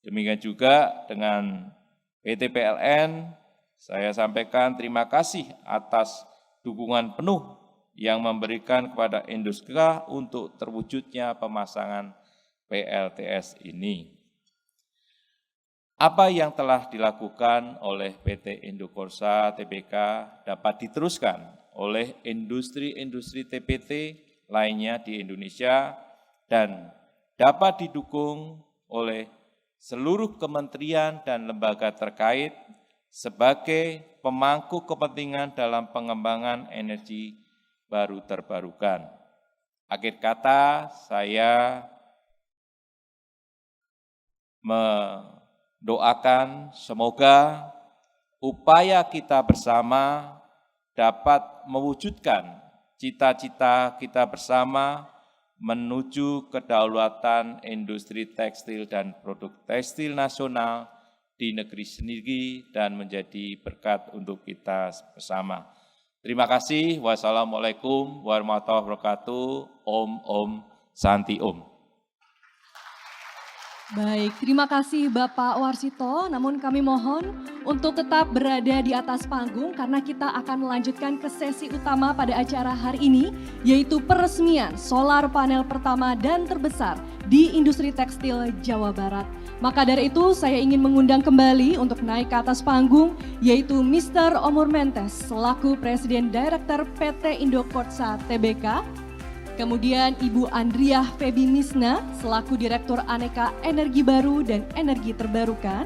Demikian juga dengan PT PLN, saya sampaikan terima kasih atas dukungan penuh yang memberikan kepada Indoska untuk terwujudnya pemasangan PLTS ini. Apa yang telah dilakukan oleh PT Indokorsa Tbk dapat diteruskan oleh industri-industri TPT lainnya di Indonesia dan dapat didukung oleh seluruh kementerian dan lembaga terkait sebagai pemangku kepentingan dalam pengembangan energi baru terbarukan. Akhir kata, saya doakan semoga upaya kita bersama dapat mewujudkan cita-cita kita bersama menuju kedaulatan industri tekstil dan produk tekstil nasional di negeri sendiri dan menjadi berkat untuk kita bersama. Terima kasih. Wassalamualaikum warahmatullahi wabarakatuh. Om Santi Om.
Baik, terima kasih Bapak Warsito. Namun kami mohon untuk tetap berada di atas panggung karena kita akan melanjutkan ke sesi utama pada acara hari ini, yaitu peresmian solar panel pertama dan terbesar di industri tekstil Jawa Barat. Maka dari itu saya ingin mengundang kembali untuk naik ke atas panggung, yaitu Mr. Omur Mentes selaku Presiden Direktur PT Indokorsa Tbk. Kemudian Ibu Andriah Febi Misna selaku Direktur Aneka Energi Baru dan Energi Terbarukan.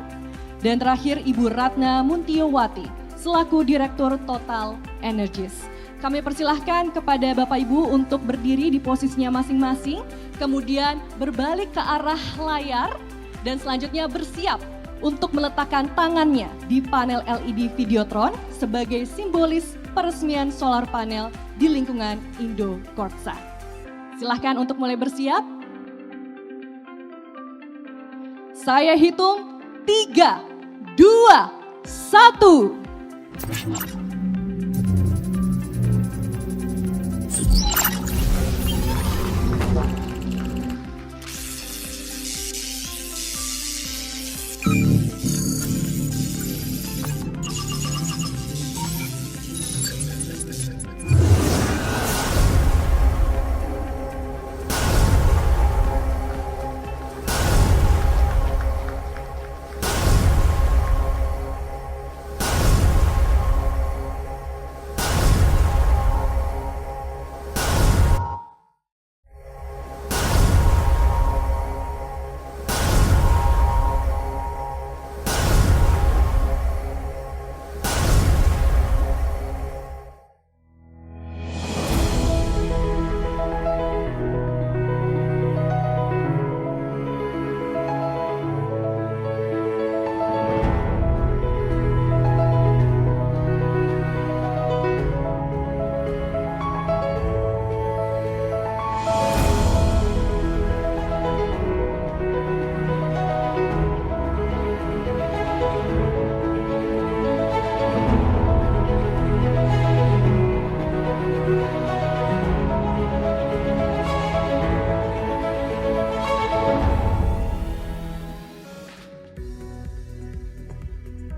Dan terakhir Ibu Ratna Muntiowati selaku Direktur Total Energies. Kami persilahkan kepada Bapak Ibu untuk berdiri di posisinya masing-masing, kemudian berbalik ke arah layar dan selanjutnya bersiap untuk meletakkan tangannya di panel LED Videotron sebagai simbolis peresmian solar panel di lingkungan Indokorsa. Silahkan untuk mulai bersiap. Saya hitung 3, 2, 1.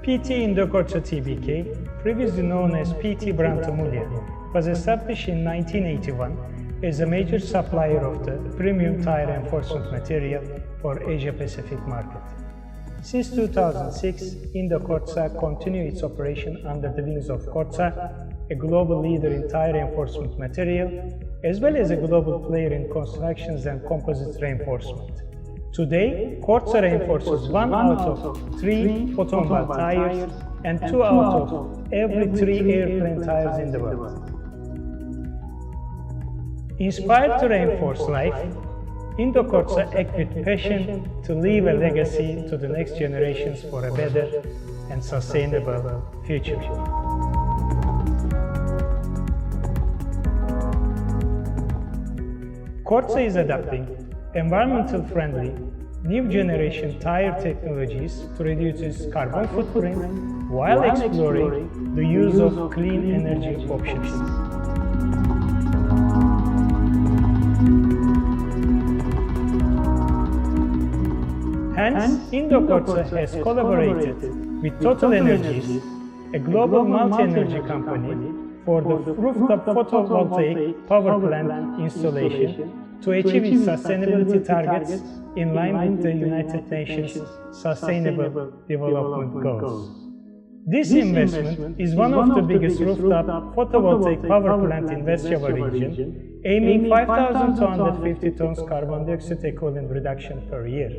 PT Indocorsa Tbk, previously known as PT Brantamulya, was established in 1981 as a major supplier of the premium tire reinforcement material for Asia-Pacific market. Since 2006, Indocorsa continued its operation under the wings of Corsa, a global leader in tire reinforcement material, as well as a global player in constructions and composite reinforcement. Today, Corsa reinforces 1 out of 3 automobile tires and 2 out of every 3 airplane tires in the world. Inspired to reinforce life, Indocorsa act with passion to leave a legacy to the next generations for a better and sustainable future. Corsa is adopting environmental friendly, new generation tire technologies to reduce its carbon footprint while exploring the use of clean energy options. Hence, Indocorsa has collaborated with Total Energies, a global multi-energy company, for the rooftop photovoltaic power plant installation to achieve its sustainability targets in line with the United Nations Sustainable Development Goals. This investment is one of the biggest rooftop photovoltaic power plant in West Java region, aiming 5,250 tons carbon dioxide equivalent reduction per year.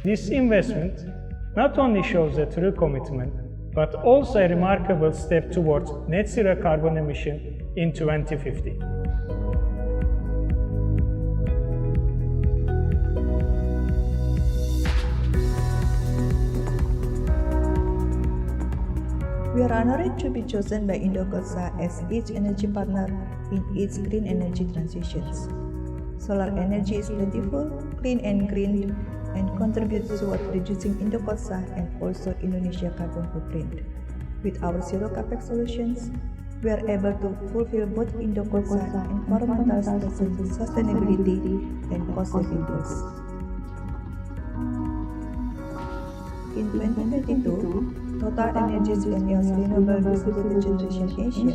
This investment not only shows a true commitment, but also a remarkable step towards net zero carbon emission in 2050.
We are honored to be chosen by Indocorsa as its energy partner in its green energy transitions. Solar energy is plentiful, clean and green, and contributes toward reducing Indocorsa and also Indonesia carbon footprint. With our zero capex solutions, we are able to fulfill both Indocorsa environmental sustainability and cost saving goals. In 2022, Total Energies Eneos Renewable Distributed Generation Asia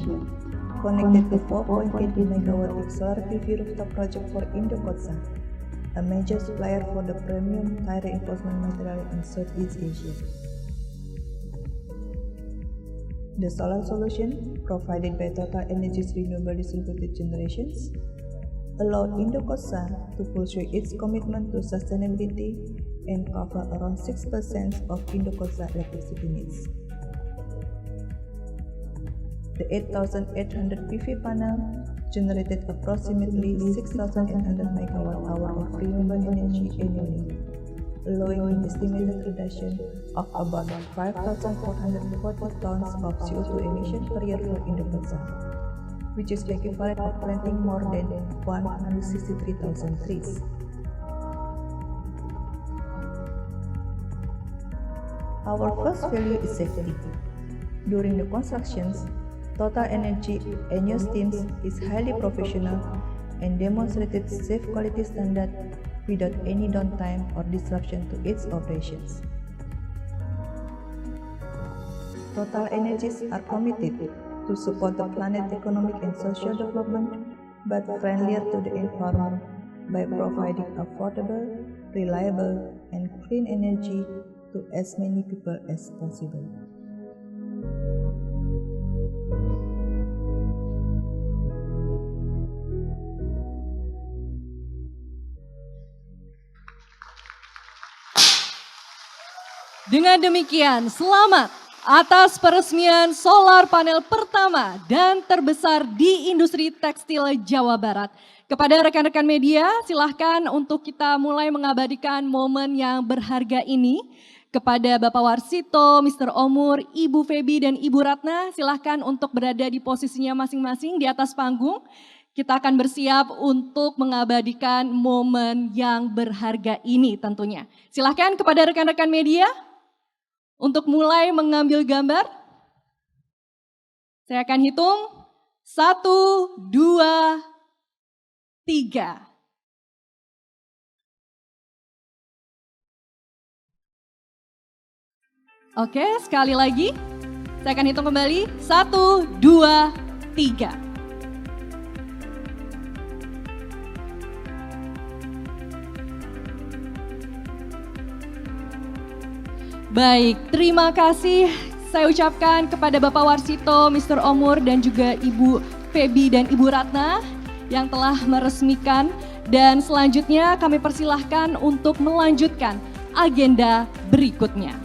connected a 4.8 MW solar PV rooftop project for Indocorsa, a major supplier for the premium tire reinforcement material in Southeast Asia. The solar solution provided by Total Energies Renewable Distributed Generations allowed Indocorsa to pursue its commitment to sustainability and cover around 6% of Indocorsa electricity needs. The 8,800 PV panel generated approximately 6,800 MWh of renewable energy annually, allowing an estimated reduction of about 5,440 tons of CO2 emissions per year for Indocorsa, which is equivalent of planting more than 163,000 trees. Our first value is safety. During the constructions, Total Energy Eneos teams is highly professional and demonstrated safe quality standard without any downtime or disruption to its operations. Total Energies are committed to support the planet economic and social development, but friendlier to the environment by providing affordable, reliable, and clean energy to as many people as possible.
Dengan demikian, selamat atas peresmian solar panel pertama dan terbesar di industri tekstil Jawa Barat. Kepada rekan-rekan media, silahkan untuk kita mulai mengabadikan momen yang berharga ini. Kepada Bapak Warsito, Mr. Omur, Ibu Febi, dan Ibu Ratna, silahkan untuk berada di posisinya masing-masing di atas panggung. Kita akan bersiap untuk mengabadikan momen yang berharga ini tentunya. Silahkan kepada rekan-rekan media untuk mulai mengambil gambar. Saya akan hitung 1, 2, 3. Oke, sekali lagi. Saya akan hitung kembali. 1, 2, 3. Baik, terima kasih saya ucapkan kepada Bapak Warsito, Mr. Omur, dan juga Ibu Febi dan Ibu Ratna yang telah meresmikan. Dan selanjutnya kami persilahkan untuk melanjutkan agenda berikutnya.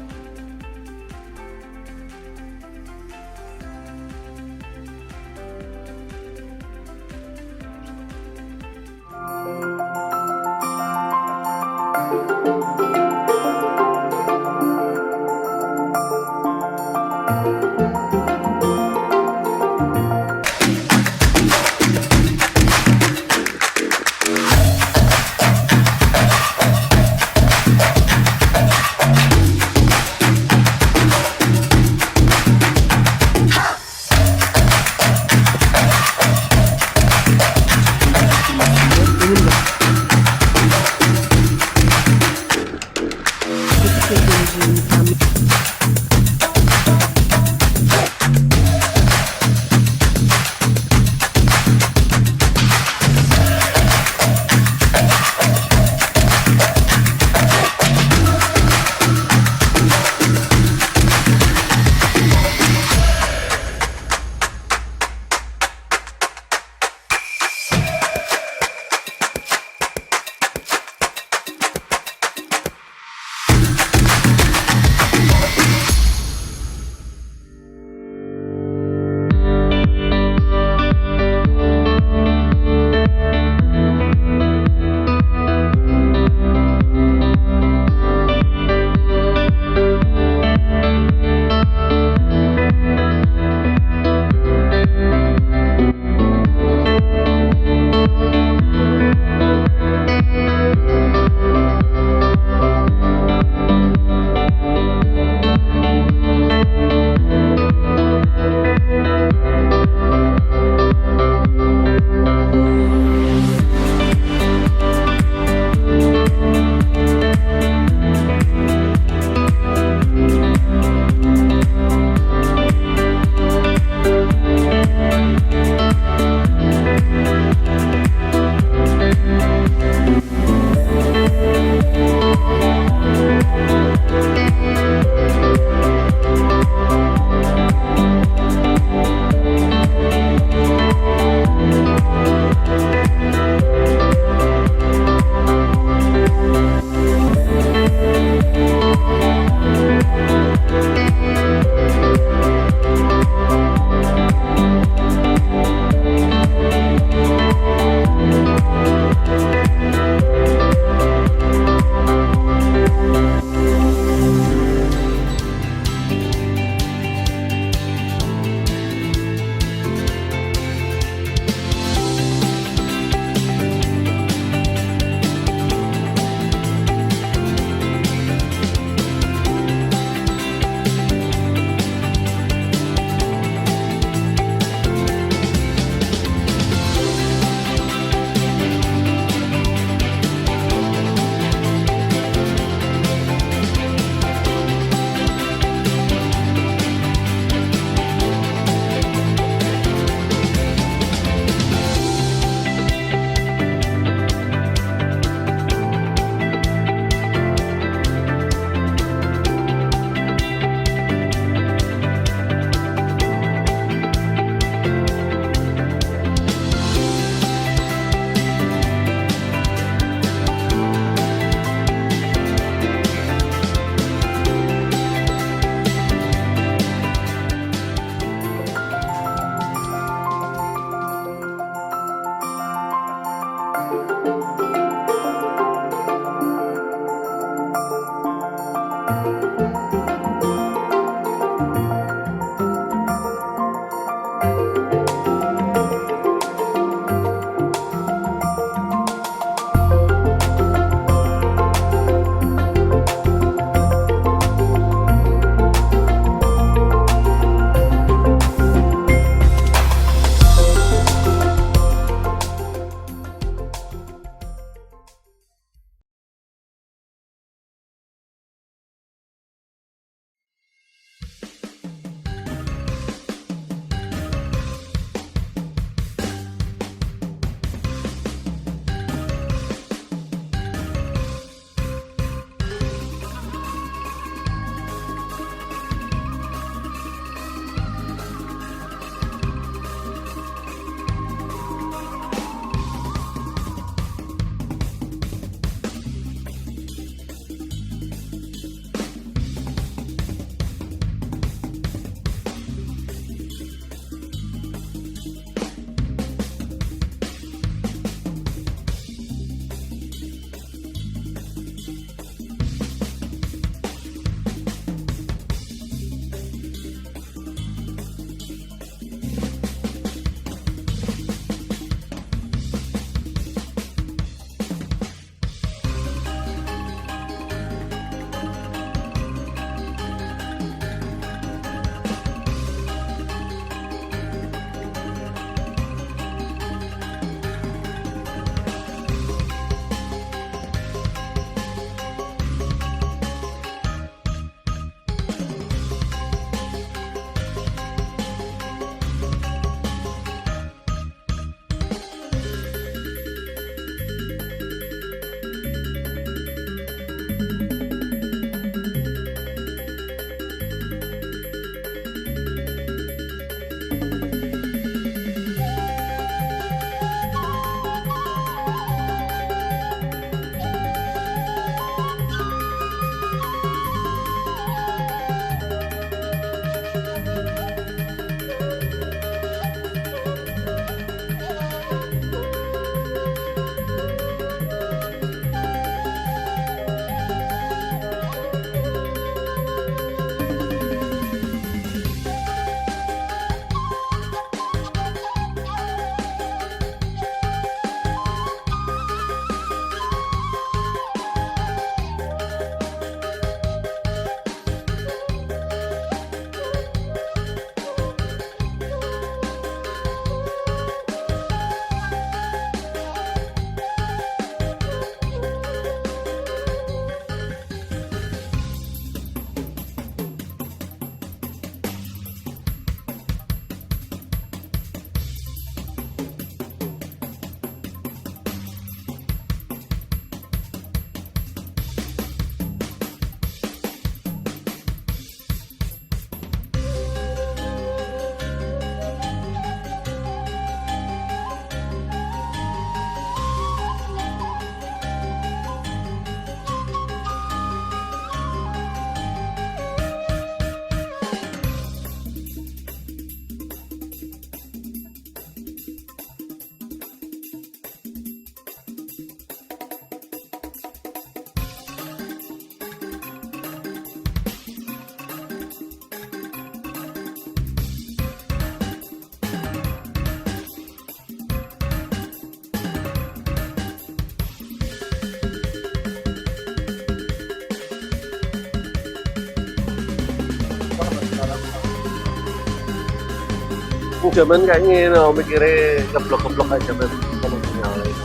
Zaman kayaknya mikirnya ngeblok-ngeblok aja men. Kalau nyalain.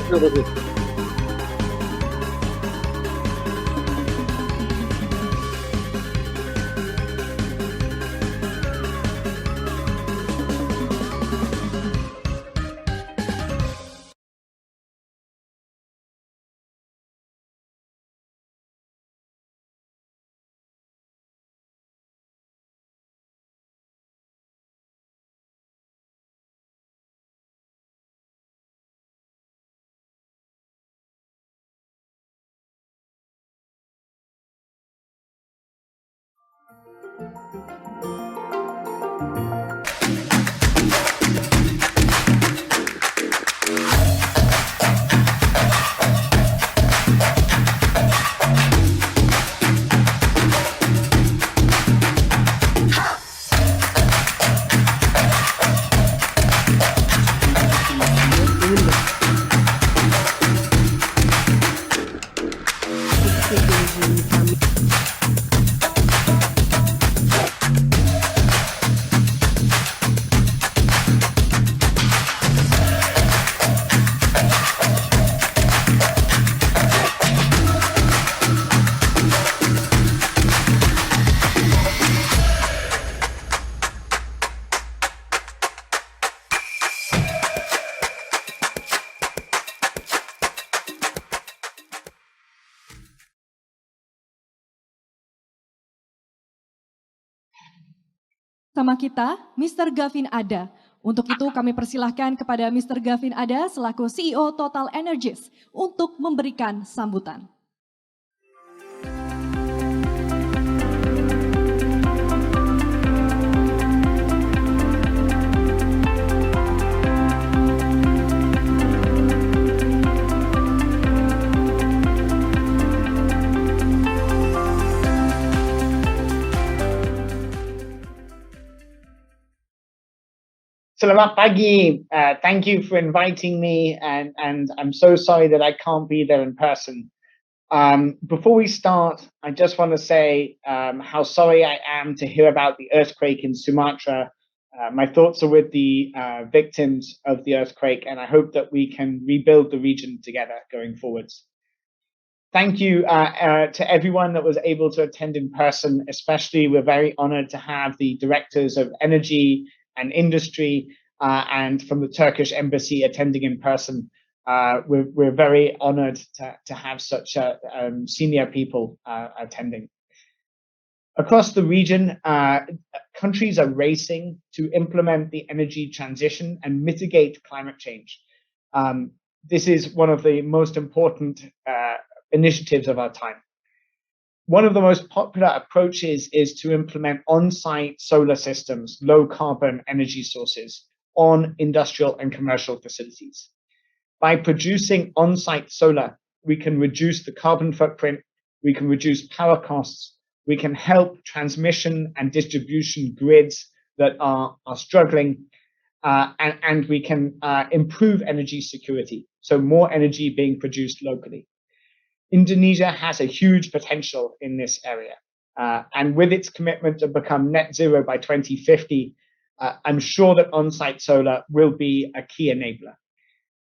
Terus.
Sama kita, Mr. Gavin Ada. Untuk itu kami persilahkan kepada Mr. Gavin Ada selaku CEO Total Energies untuk memberikan sambutan.
Selamat pagi. Thank you for inviting me, and I'm so sorry that I can't be there in person. Before we start, I just want to say how sorry I am to hear about the earthquake in Sumatra. My thoughts are with the victims of the earthquake, and I hope that we can rebuild the region together going forwards. Thank you to everyone that was able to attend in person. Especially, we're very honored to have the directors of energy and industry and from the Turkish embassy attending in person. We're very honored to have such senior people attending. Across the region, countries are racing to implement the energy transition and mitigate climate change. This is one of the most important initiatives of our time. One of the most popular approaches is to implement on-site solar systems, low carbon energy sources on industrial and commercial facilities. By producing on-site solar, we can reduce the carbon footprint, we can reduce power costs, we can help transmission and distribution grids that are struggling, and we can improve energy security, so more energy being produced locally. Indonesia has a huge potential in this area. And with its commitment to become net zero by 2050, I'm sure that on-site solar will be a key enabler.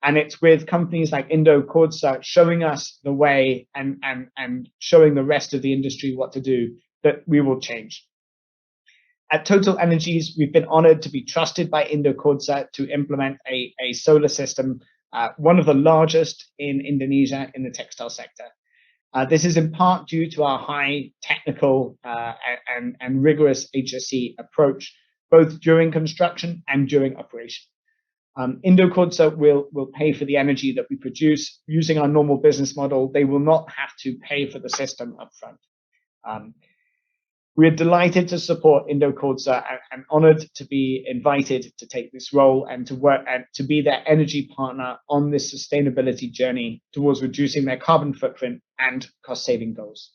And it's with companies like Indokorsa showing us the way and showing the rest of the industry what to do that we will change. At Total Energies, we've been honored to be trusted by Indokorsa to implement a solar system, one of the largest in Indonesia in the textile sector. This is in part due to our high technical and rigorous HSE approach, both during construction and during operation. Indokorsa will pay for the energy that we produce using our normal business model. They will not have to pay for the system upfront. We are delighted to support Indokorsa and honored to be invited to take this role and to work and to be their energy partner on this sustainability journey towards reducing their carbon footprint and cost saving goals.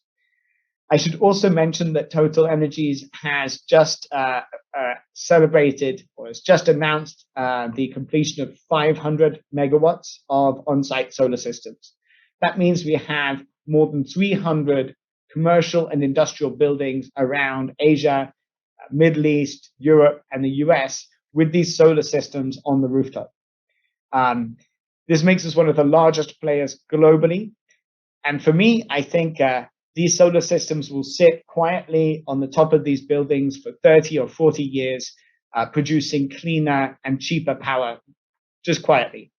I should also mention that Total Energies has just celebrated or has just announced the completion of 500 megawatts of on-site solar systems. That means we have more than 300 commercial and industrial buildings around Asia, Middle East, Europe, and the US with these solar systems on the rooftop. This makes us one of the largest players globally. And for me, I think these solar systems will sit quietly on the top of these buildings for 30 or 40 years, producing cleaner and cheaper power, just quietly.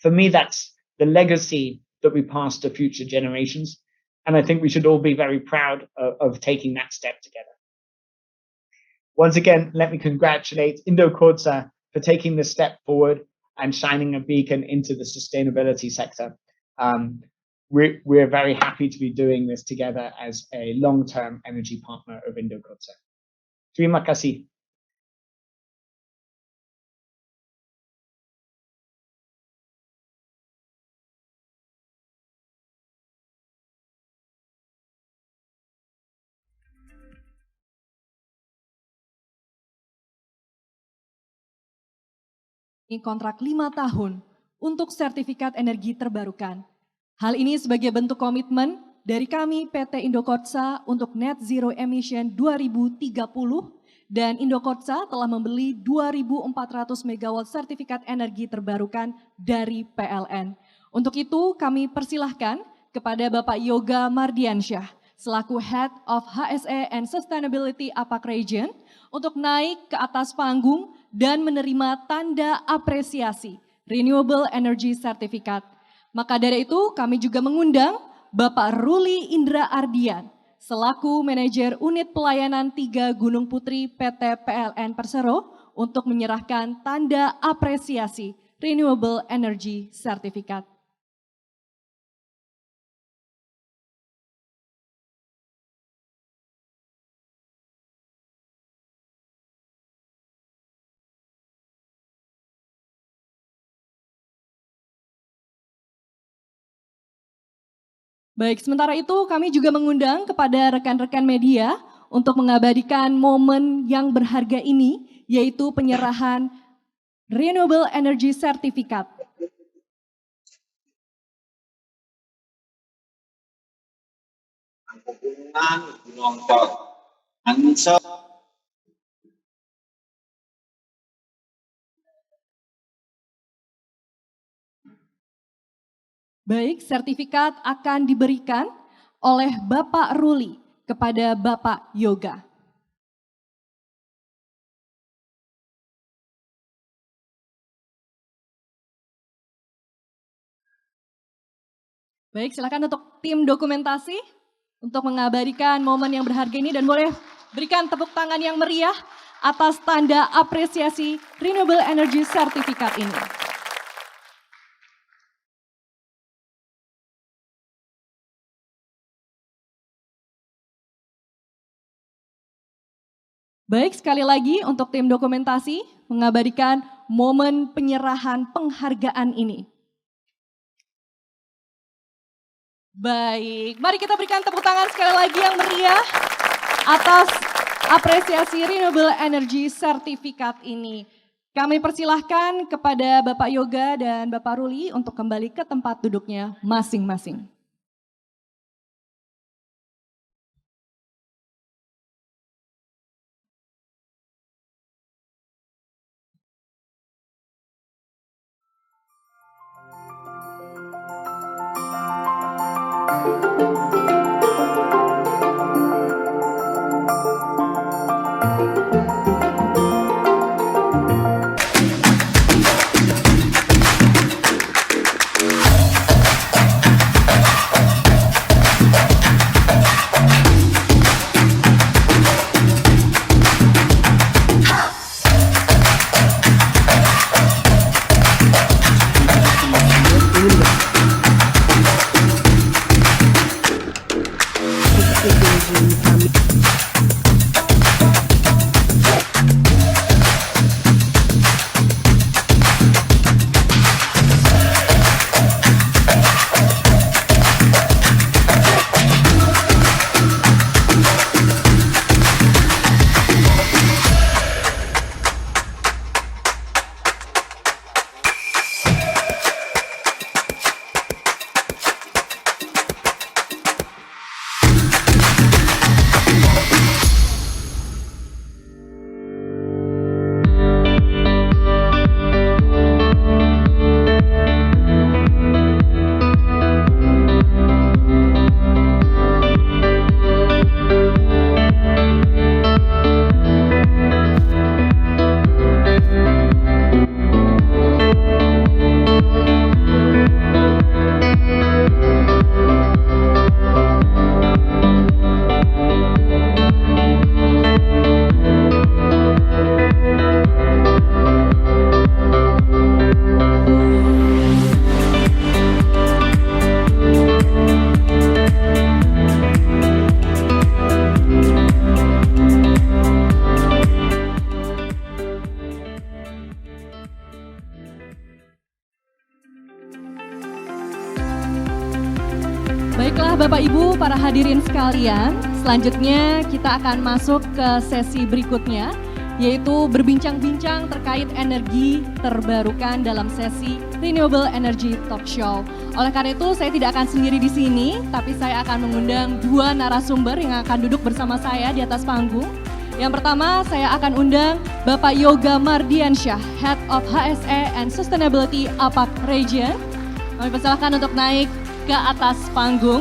For me, that's the legacy that we pass to future generations. And I think we should all be very proud of taking that step together. Once again, let me congratulate Indokhotsa for taking this step forward and shining a beacon into the sustainability sector. We're very happy to be doing this together as a long-term energy partner of Indokhotsa. Terima kasih.
Kontrak 5 tahun untuk sertifikat energi terbarukan. Hal ini sebagai bentuk komitmen dari kami PT Indokhotsa untuk net zero emission 2030 dan Indokhotsa telah membeli 2.400 MW sertifikat energi terbarukan dari PLN. Untuk itu kami persilahkan kepada Bapak Yoga Mardiansyah selaku Head of HSE and Sustainability APAC Region untuk naik ke atas panggung dan menerima tanda apresiasi Renewable Energy Certificate. Maka dari itu kami juga mengundang Bapak Ruli Indra Ardian selaku Manajer Unit Pelayanan 3 Gunung Putri PT PLN Persero untuk menyerahkan tanda apresiasi Renewable Energy Certificate. Baik, sementara itu kami juga mengundang kepada rekan-rekan media untuk mengabadikan momen yang berharga ini, yaitu penyerahan Renewable Energy Certificate. Baik, sertifikat akan diberikan oleh Bapak Ruli kepada Bapak Yoga. Baik, silakan untuk tim dokumentasi untuk mengabadikan momen yang berharga ini dan boleh berikan tepuk tangan yang meriah atas tanda apresiasi Renewable Energy Certificate ini. Baik, sekali lagi untuk tim dokumentasi mengabadikan momen penyerahan penghargaan ini. Baik, mari kita berikan tepuk tangan sekali lagi yang meriah atas apresiasi Renewable Energy Certificate ini. Kami persilahkan kepada Bapak Yoga dan Bapak Ruli untuk kembali ke tempat duduknya masing-masing. Baiklah Bapak Ibu, para hadirin sekalian, selanjutnya kita akan masuk ke sesi berikutnya, yaitu berbincang-bincang terkait energi terbarukan dalam sesi Renewable Energy Talk Show. Oleh karena itu, saya tidak akan sendiri di sini, tapi saya akan mengundang dua narasumber yang akan duduk bersama saya di atas panggung. Yang pertama, saya akan undang Bapak Yoga Mardiansyah, Head of HSE and Sustainability APAC Region. Kami persilahkan untuk naik ke atas panggung.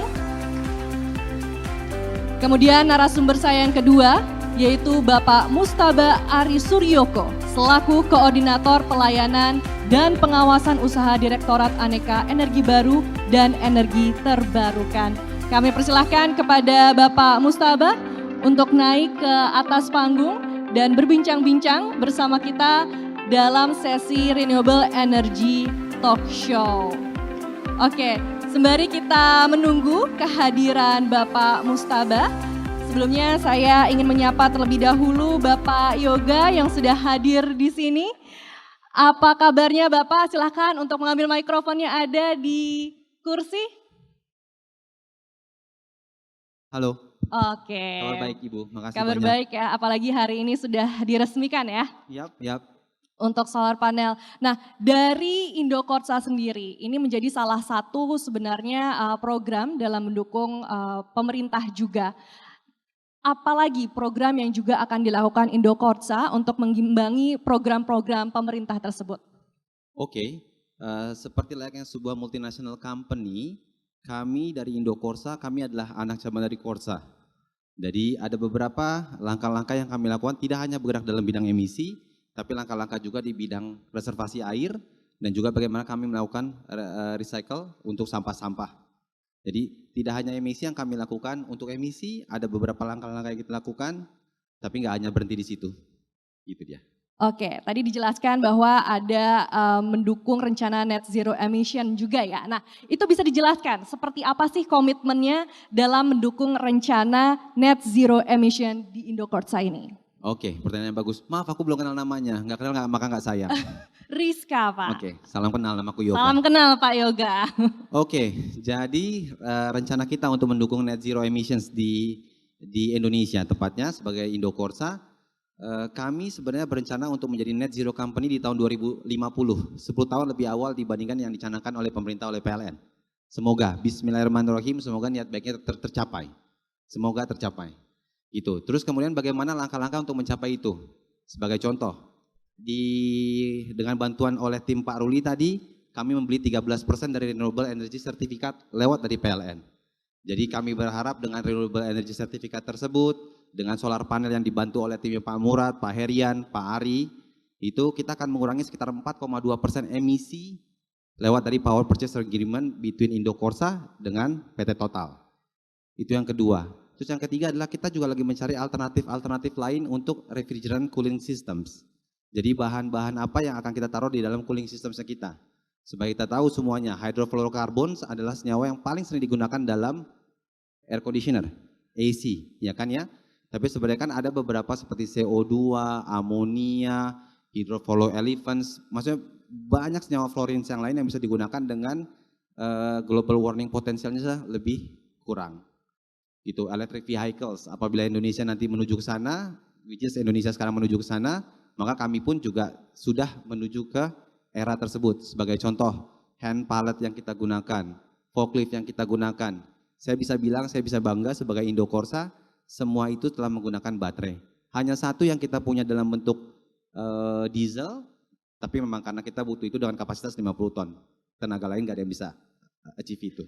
Kemudian narasumber saya yang kedua, yaitu Bapak Mustaba Ari Suryoko, selaku Koordinator Pelayanan dan Pengawasan Usaha Direktorat Aneka Energi Baru dan Energi Terbarukan. Kami persilahkan kepada Bapak Mustaba untuk naik ke atas panggung dan berbincang-bincang bersama kita dalam sesi Renewable Energy Talk Show. Oke, sembari kita menunggu kehadiran Bapak Mustaba, sebelumnya saya ingin menyapa terlebih dahulu Bapak Yoga yang sudah hadir di sini. Apa kabarnya Bapak? Silakan untuk mengambil mikrofonnya, ada di kursi.
Halo.
Oke.
Kabar baik Ibu, makasih
Kabar
banyak.
baik ya, apalagi hari ini sudah diresmikan ya.
Yap.
Untuk solar panel. Nah, dari Indokorsa sendiri, ini menjadi salah satu sebenarnya program dalam mendukung pemerintah juga. Apalagi program yang juga akan dilakukan Indokorsa untuk mengimbangi program-program pemerintah tersebut?
Oke, seperti layaknya sebuah multinational company, kami dari Indokorsa, kami adalah anak cabang dari Korsa. Jadi ada beberapa langkah-langkah yang kami lakukan, tidak hanya bergerak dalam bidang emisi, tapi langkah-langkah juga di bidang preservasi air dan juga bagaimana kami melakukan recycle untuk sampah-sampah. Jadi tidak hanya emisi yang kami lakukan, untuk emisi ada beberapa langkah-langkah yang kita lakukan, tapi nggak hanya berhenti di situ. Gitu dia.
Oke, tadi dijelaskan bahwa ada mendukung rencana net zero emission juga ya. Nah, itu bisa dijelaskan seperti apa sih komitmennya dalam mendukung rencana net zero emission di Indokorsa ini?
Oke, pertanyaan yang bagus. Maaf, aku belum kenal namanya. Nggak kenal maka nggak sayang.
Rizka, Pak.
Oke, salam kenal, namaku Yoga.
Salam kenal Pak Yoga.
Oke, jadi rencana kita untuk mendukung net zero emissions di Indonesia, tepatnya sebagai Indokorsa, kami sebenarnya berencana untuk menjadi net zero company di tahun 2050, 10 tahun lebih awal dibandingkan yang dicanangkan oleh pemerintah, oleh PLN. Semoga, bismillahirrahmanirrahim, semoga niat baiknya tercapai. Semoga tercapai. Gitu. Terus kemudian bagaimana langkah-langkah untuk mencapai itu? Sebagai contoh, dengan bantuan oleh tim Pak Ruli tadi, kami membeli 13% dari Renewable Energy Certificate lewat dari PLN. Jadi kami berharap dengan Renewable Energy Certificate tersebut, dengan solar panel yang dibantu oleh timnya Pak Murad, Pak Herian, Pak Ari, itu kita akan mengurangi sekitar 4,2% emisi lewat dari Power Purchase Agreement between Indokorsa dengan PT Total. Itu yang kedua. Terus yang ketiga adalah kita juga lagi mencari alternatif lain untuk refrigerant cooling systems. Jadi bahan-bahan apa yang akan kita taruh di dalam cooling systems kita. Sebagai kita tahu semuanya, hydrofluorocarbons adalah senyawa yang paling sering digunakan dalam air conditioner, AC, ya kan ya? Tapi sebenarnya kan ada beberapa seperti CO2, amonia, hydrofluoroolefins, maksudnya banyak senyawa fluorines yang lain yang bisa digunakan dengan global warming potensialnya lebih kurang. Itu electric vehicles, apabila Indonesia nanti menuju ke sana, which is Indonesia sekarang menuju ke sana, maka kami pun juga sudah menuju ke era tersebut. Sebagai contoh, hand pallet yang kita gunakan, forklift yang kita gunakan. Saya bisa bilang, saya bisa bangga sebagai Indokorsa, semua itu telah menggunakan baterai. Hanya satu yang kita punya dalam bentuk diesel, tapi memang karena kita butuh itu dengan kapasitas 50 ton. Tenaga lain nggak ada yang bisa achieve itu.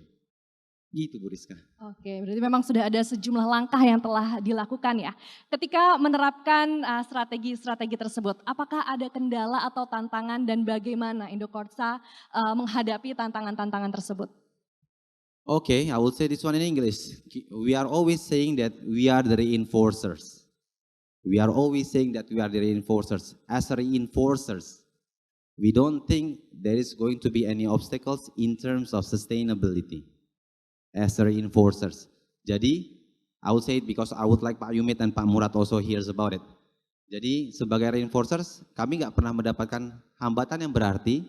Gitu Bu Rizka.
Oke, berarti memang sudah ada sejumlah langkah yang telah dilakukan ya. Ketika menerapkan strategi-strategi tersebut, apakah ada kendala atau tantangan dan bagaimana Indokorsa menghadapi tantangan-tantangan tersebut?
Okay, I will say this one in English. We are always saying that we are the reinforcers. We are always saying that we are the reinforcers. As reinforcers, we don't think there is going to be any obstacles in terms of sustainability. As reinforcers. Jadi, I would say it because I would like Pak Yumit and Pak Murad also hears about it. Jadi, sebagai reinforcers, kami nggak pernah mendapatkan hambatan yang berarti.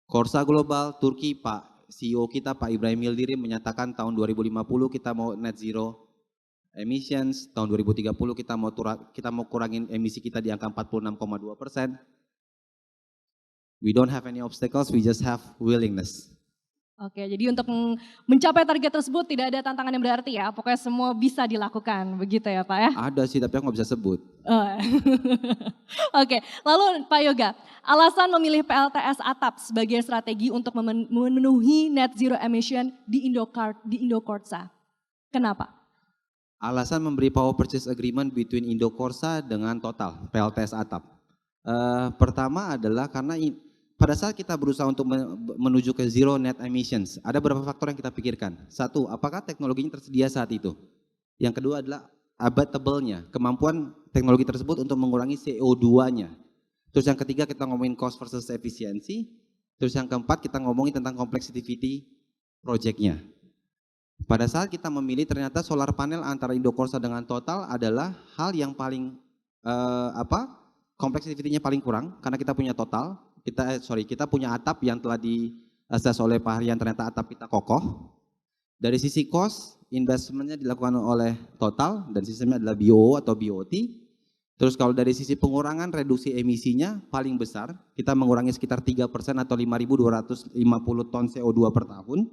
Korsa Global, Turki, Pak CEO kita Pak Ibrahim Yildirim menyatakan tahun 2050 kita mau net zero emissions, tahun 2030 kita mau kurangin emisi kita di angka 46,2%. We don't have any obstacles, we just have willingness.
Oke, jadi untuk mencapai target tersebut tidak ada tantangan yang berarti ya, pokoknya semua bisa dilakukan, begitu ya Pak ya?
Ada sih, tapi aku nggak bisa sebut.
Oh. Oke, lalu Pak Yoga, alasan memilih PLTS Atap sebagai strategi untuk memenuhi net zero emission di Indokorsa. Kenapa?
Alasan memberi power purchase agreement between Indokorsa dengan Total, PLTS Atap. Pertama adalah karena pada saat kita berusaha untuk menuju ke zero net emissions, ada beberapa faktor yang kita pikirkan. Satu, apakah teknologinya tersedia saat itu? Yang kedua adalah available-nya, kemampuan teknologi tersebut untuk mengurangi CO2-nya. Terus yang ketiga kita ngomongin cost versus efisiensi. Terus yang keempat kita ngomongin tentang complexity project-nya. Pada saat kita memilih ternyata solar panel antara Indokorsa dengan Total adalah hal yang paling complexity-nya paling kurang karena kita punya Total. Kita punya atap yang telah di-assess oleh Pak Harian, ternyata atap kita kokoh. Dari sisi cost, investmentnya dilakukan oleh Total dan sistemnya adalah BOO atau BOT. Terus kalau dari sisi pengurangan reduksi emisinya paling besar, kita mengurangi sekitar 3% atau 5.250 ton CO2 per tahun.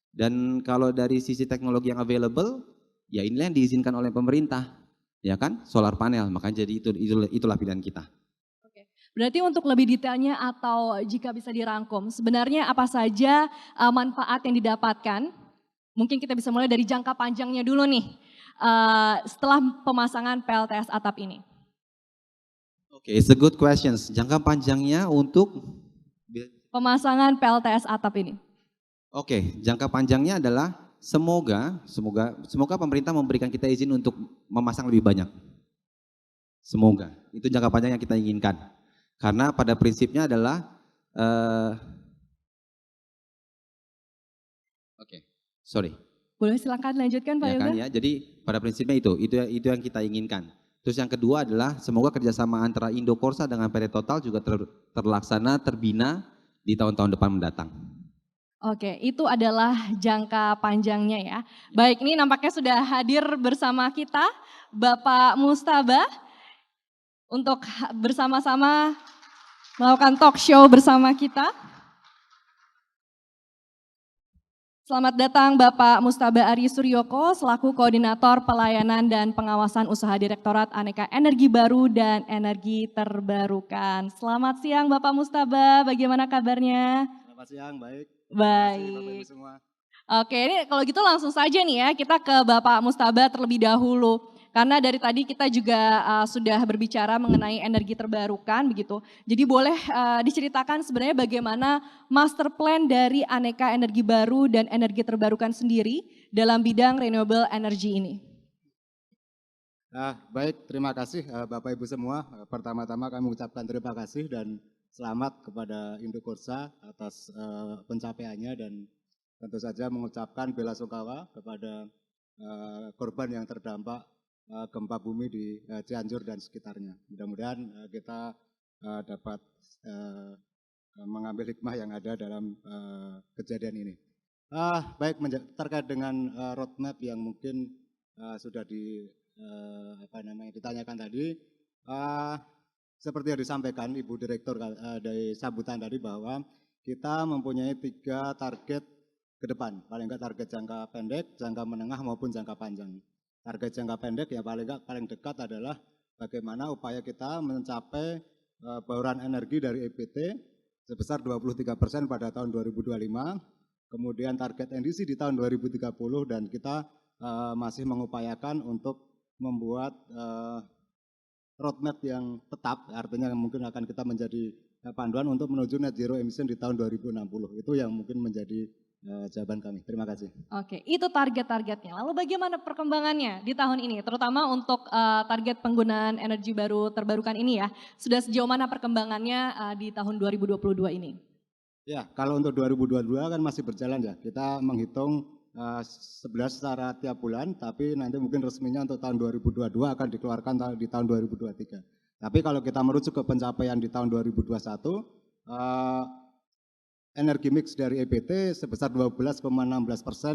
Dan kalau dari sisi teknologi yang available, ya inilah yang diizinkan oleh pemerintah, ya kan, solar panel. Makanya jadi itulah pilihan kita.
Berarti untuk lebih detailnya atau jika bisa dirangkum, sebenarnya apa saja manfaat yang didapatkan? Mungkin kita bisa mulai dari jangka panjangnya dulu nih, setelah pemasangan PLTS Atap ini.
Oke, it's a good question. Jangka panjangnya untuk
pemasangan PLTS Atap ini.
Oke, jangka panjangnya adalah semoga pemerintah memberikan kita izin untuk memasang lebih banyak. Semoga, itu jangka panjang yang kita inginkan. Karena pada prinsipnya adalah,
Boleh silakan lanjutkan Pak
ya
Yoga.
kan, ya, jadi pada prinsipnya itu yang kita inginkan. Terus yang kedua adalah semoga kerjasama antara Indokorsa dengan PT Total juga terlaksana, terbina di tahun-tahun depan mendatang.
Oke, itu adalah jangka panjangnya ya. Baik, ini nampaknya sudah hadir bersama kita Bapak Mustabah untuk bersama-sama melakukan talk show bersama kita. Selamat datang Bapak Mustabah Ari Suryoko selaku Koordinator Pelayanan dan Pengawasan Usaha Direktorat Aneka Energi Baru dan Energi Terbarukan. Selamat siang Bapak Mustabah, bagaimana kabarnya?
Selamat siang, baik.
Baik.
Bapak Ibu semua.
Oke, ini kalau gitu langsung saja nih ya, kita ke Bapak Mustabah terlebih dahulu. Karena dari tadi kita juga sudah berbicara mengenai energi terbarukan begitu. Jadi boleh diceritakan sebenarnya bagaimana master plan dari Aneka Energi Baru dan Energi Terbarukan sendiri dalam bidang renewable energy ini.
Baik, terima kasih Bapak Ibu semua. Pertama-tama kami mengucapkan terima kasih dan selamat kepada Indokorsa atas pencapaiannya dan tentu saja mengucapkan bela sungkawa kepada korban yang terdampak gempa bumi di Cianjur dan sekitarnya. Mudah-mudahan kita dapat mengambil hikmah yang ada dalam kejadian ini. Baik, terkait dengan roadmap yang mungkin sudah ditanyakan tadi, seperti yang disampaikan Ibu Direktur dari sambutan tadi bahwa kita mempunyai 3 target ke depan, paling enggak target jangka pendek, jangka menengah maupun jangka panjang. Target jangka pendek yang paling dekat adalah bagaimana upaya kita mencapai bauran energi dari EPT sebesar 23% pada tahun 2025. Kemudian target NDC di tahun 2030 dan kita masih mengupayakan untuk membuat roadmap yang tetap, artinya mungkin akan kita menjadi panduan untuk menuju net zero emission di tahun 2060. Itu yang mungkin menjadi jawaban kami. Terima kasih.
Oke, itu target-targetnya. Lalu bagaimana perkembangannya di tahun ini, terutama untuk target penggunaan energi baru terbarukan ini ya? Sudah sejauh mana perkembangannya di tahun 2022 ini?
Ya, kalau untuk 2022 kan masih berjalan ya. Kita menghitung 11 secara tiap bulan, tapi nanti mungkin resminya untuk tahun 2022 akan dikeluarkan di tahun 2023. Tapi kalau kita merujuk ke pencapaian di tahun 2021, energi mix dari EBT sebesar 12,16%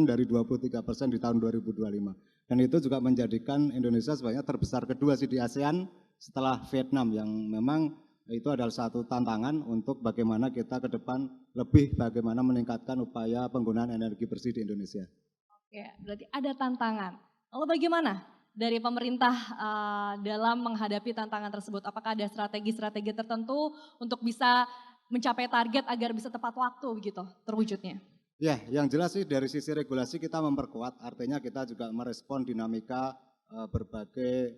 dari 23% di tahun 2025. Dan itu juga menjadikan Indonesia sebenarnya terbesar kedua sih di ASEAN setelah Vietnam, yang memang itu adalah satu tantangan untuk bagaimana kita ke depan lebih bagaimana meningkatkan upaya penggunaan energi bersih di Indonesia.
Oke, berarti ada tantangan. Lalu bagaimana dari pemerintah dalam menghadapi tantangan tersebut? Apakah ada strategi-strategi tertentu untuk bisa mencapai target agar bisa tepat waktu begitu terwujudnya?
Ya, yang jelas sih dari sisi regulasi kita memperkuat, artinya kita juga merespon dinamika berbagai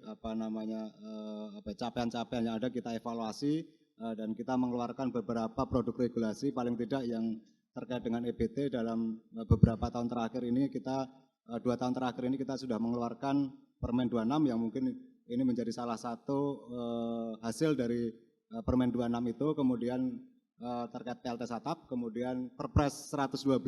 capaian-capaian yang ada kita evaluasi dan kita mengeluarkan beberapa produk regulasi paling tidak yang terkait dengan EBT dalam beberapa tahun terakhir ini kita 2 tahun terakhir ini kita sudah mengeluarkan Permen 26 yang mungkin ini menjadi salah satu hasil dari Permen 26 itu, kemudian terkait PLTS atap, kemudian Perpres 112,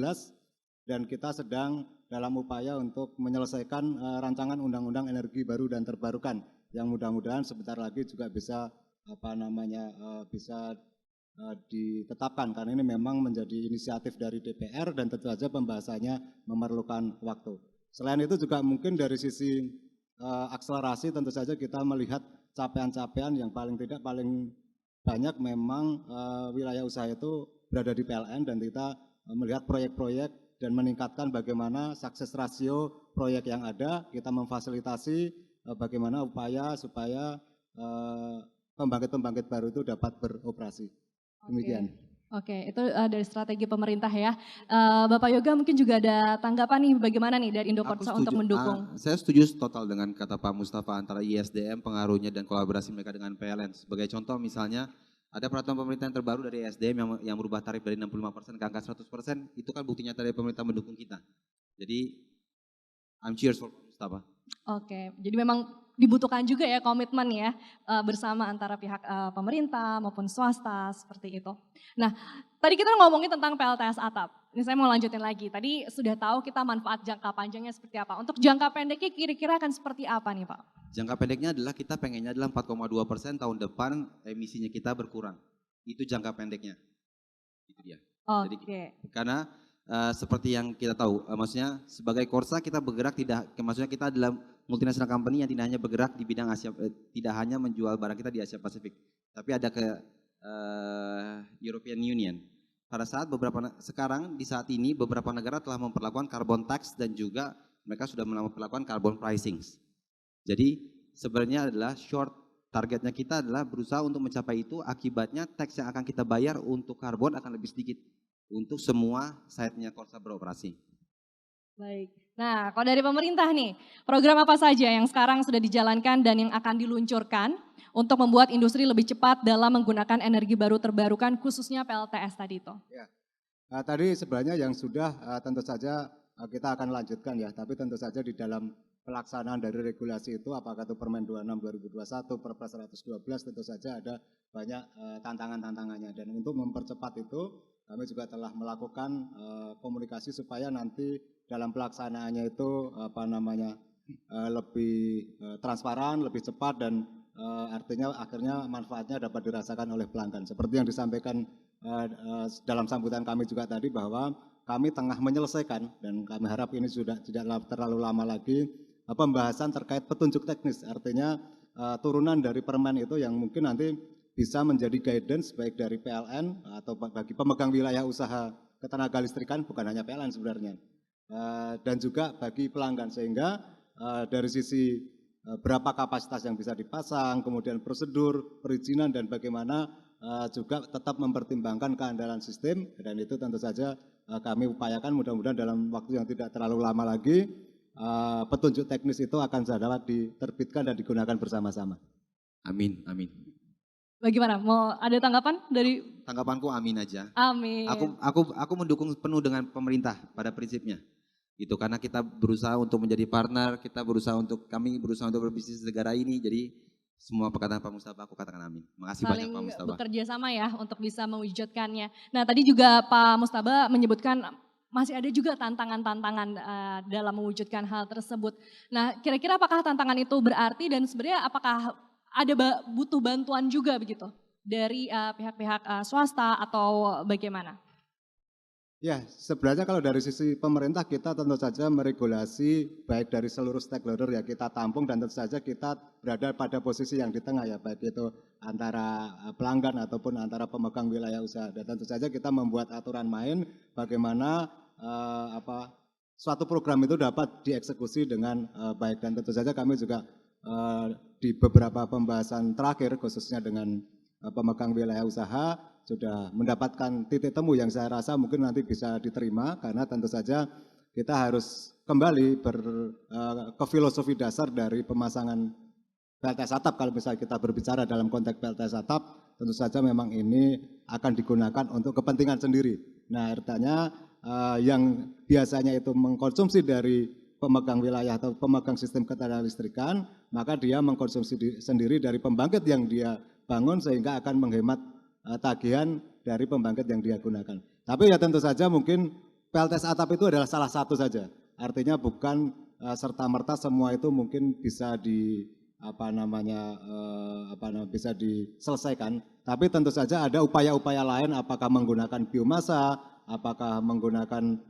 dan kita sedang dalam upaya untuk menyelesaikan rancangan undang-undang energi baru dan terbarukan yang mudah-mudahan sebentar lagi juga bisa ditetapkan, karena ini memang menjadi inisiatif dari DPR dan tentu saja pembahasannya memerlukan waktu. Selain itu juga mungkin dari sisi akselerasi tentu saja kita melihat capaian-capaian yang paling banyak memang wilayah usaha itu berada di PLN, dan kita melihat proyek-proyek dan meningkatkan bagaimana sukses rasio proyek yang ada, kita memfasilitasi bagaimana upaya supaya pembangkit-pembangkit baru itu dapat beroperasi. Demikian.
Oke, itu dari strategi pemerintah ya. Bapak Yoga mungkin juga ada tanggapan nih bagaimana nih dari Indokorsa untuk mendukung?
Saya setuju total dengan kata Pak Mustafa antara ISDM, pengaruhnya dan kolaborasi mereka dengan PLN. Sebagai contoh misalnya ada peraturan pemerintah yang terbaru dari SDM yang merubah tarif dari 65% ke angka 100%, itu kan bukti nyata dari pemerintah mendukung kita. Jadi I'm cheers for Mustafa.
Oke, jadi memang dibutuhkan juga ya komitmen ya bersama antara pihak pemerintah maupun swasta seperti itu. Nah, tadi kita ngomongin tentang PLTS atap. Ini saya mau lanjutin lagi. Tadi sudah tahu kita manfaat jangka panjangnya seperti apa. Untuk jangka pendeknya kira-kira akan seperti apa nih Pak?
Jangka pendeknya adalah kita pengennya adalah 4,2% tahun depan emisinya kita berkurang. Itu jangka pendeknya. Itu dia.
Oke.
Jadi, karena seperti yang kita tahu, maksudnya sebagai Korsa kita bergerak maksudnya kita adalah multinational company yang tidak hanya bergerak di bidang Asia, tidak hanya menjual barang kita di Asia Pasifik, tapi ada ke European Union. Pada saat sekarang di saat ini beberapa negara telah memperlakukan carbon tax dan juga mereka sudah memperlakukan carbon pricing. Jadi sebenarnya adalah targetnya kita adalah berusaha untuk mencapai itu, akibatnya tax yang akan kita bayar untuk karbon akan lebih sedikit untuk semua site-nya Korsa beroperasi.
Baik, nah kalau dari pemerintah nih, program apa saja yang sekarang sudah dijalankan dan yang akan diluncurkan untuk membuat industri lebih cepat dalam menggunakan energi baru terbarukan khususnya PLTS tadi itu?
Ya. Tadi sebenarnya yang sudah tentu saja kita akan lanjutkan ya, tapi tentu saja di dalam pelaksanaan dari regulasi itu apakah itu Permen 26 2021, Perpres 112 tentu saja ada banyak tantangan-tantangannya, dan untuk mempercepat itu kami juga telah melakukan komunikasi supaya nanti dalam pelaksanaannya itu lebih transparan, lebih cepat, dan artinya akhirnya manfaatnya dapat dirasakan oleh pelanggan. Seperti yang disampaikan dalam sambutan kami juga tadi bahwa kami tengah menyelesaikan dan kami harap ini sudah tidak terlalu lama lagi pembahasan terkait petunjuk teknis, artinya turunan dari permen itu yang mungkin nanti bisa menjadi guidance baik dari PLN atau bagi pemegang wilayah usaha ketenaga listrikan, bukan hanya PLN sebenarnya, dan juga bagi pelanggan, sehingga dari sisi berapa kapasitas yang bisa dipasang, kemudian prosedur, perizinan, dan bagaimana juga tetap mempertimbangkan keandalan sistem, dan itu tentu saja kami upayakan mudah-mudahan dalam waktu yang tidak terlalu lama lagi petunjuk teknis itu akan dapat diterbitkan dan digunakan bersama-sama.
Amin, amin.
Bagaimana? Mau ada tanggapan dari?
Tanggapanku amin aja.
Amin.
Aku mendukung penuh dengan pemerintah pada prinsipnya. Itu karena kita berusaha untuk menjadi partner, kami berusaha untuk berbisnis di negara ini. Jadi semua perkataan Pak Mustafa aku katakan amin. Makasih banyak Pak Mustafa.
Bekerja sama ya untuk bisa mewujudkannya. Nah tadi juga Pak Mustafa menyebutkan masih ada juga tantangan-tantangan dalam mewujudkan hal tersebut. Nah kira-kira apakah tantangan itu berarti dan sebenarnya apakah ada butuh bantuan juga begitu dari pihak-pihak swasta atau bagaimana?
Ya, sebenarnya kalau dari sisi pemerintah kita tentu saja meregulasi baik dari seluruh stakeholder ya kita tampung dan tentu saja kita berada pada posisi yang di tengah ya baik itu antara pelanggan ataupun antara pemegang wilayah usaha dan tentu saja kita membuat aturan main bagaimana suatu program itu dapat dieksekusi dengan baik dan tentu saja kami juga di beberapa pembahasan terakhir khususnya dengan pemegang wilayah usaha sudah mendapatkan titik temu yang saya rasa mungkin nanti bisa diterima karena tentu saja kita harus kembali ke filosofi dasar dari pemasangan PLTS atap. Kalau misalnya kita berbicara dalam konteks PLTS atap, tentu saja memang ini akan digunakan untuk kepentingan sendiri. Nah, artinya yang biasanya itu mengkonsumsi dari pemegang wilayah atau pemegang sistem ketenaga-listrikan, maka dia mengkonsumsi sendiri dari pembangkit yang dia bangun sehingga akan menghemat tagihan dari pembangkit yang dia gunakan. Tapi ya tentu saja mungkin PLTS atap itu adalah salah satu saja. Artinya bukan serta-merta semua itu mungkin bisa bisa diselesaikan. Tapi tentu saja ada upaya-upaya lain apakah menggunakan biomasa, apakah menggunakan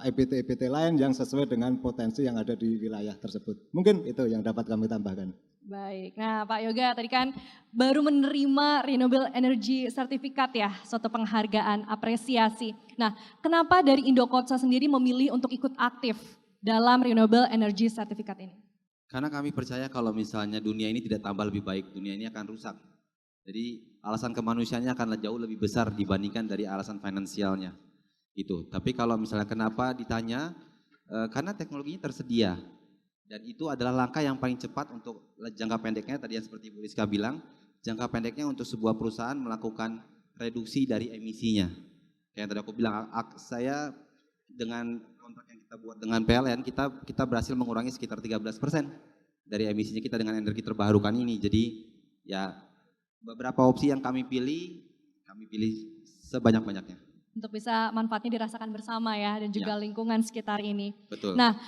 EBT lain yang sesuai dengan potensi yang ada di wilayah tersebut. Mungkin itu yang dapat kami tambahkan.
Baik, nah Pak Yoga tadi kan baru menerima Renewable Energy Certificate ya, suatu penghargaan apresiasi. Nah, kenapa dari Indokotsa sendiri memilih untuk ikut aktif dalam Renewable Energy Certificate ini?
Karena kami percaya kalau misalnya dunia ini tidak tambah lebih baik, dunia ini akan rusak. Jadi alasan kemanusiaannya akan jauh lebih besar dibandingkan dari alasan finansialnya. Itu. Tapi kalau misalnya kenapa ditanya, karena teknologinya tersedia. Dan itu adalah langkah yang paling cepat untuk jangka pendeknya, tadi yang seperti Bu Rizka bilang, jangka pendeknya untuk sebuah perusahaan melakukan reduksi dari emisinya. Kayak yang tadi aku bilang, saya dengan kontrak yang kita buat dengan PLN, kita berhasil mengurangi sekitar 13% dari emisinya kita dengan energi terbarukan ini. Jadi ya beberapa opsi yang kami pilih sebanyak-banyaknya.
Untuk bisa manfaatnya dirasakan bersama ya, dan juga lingkungan sekitar ini.
Betul.
Nah,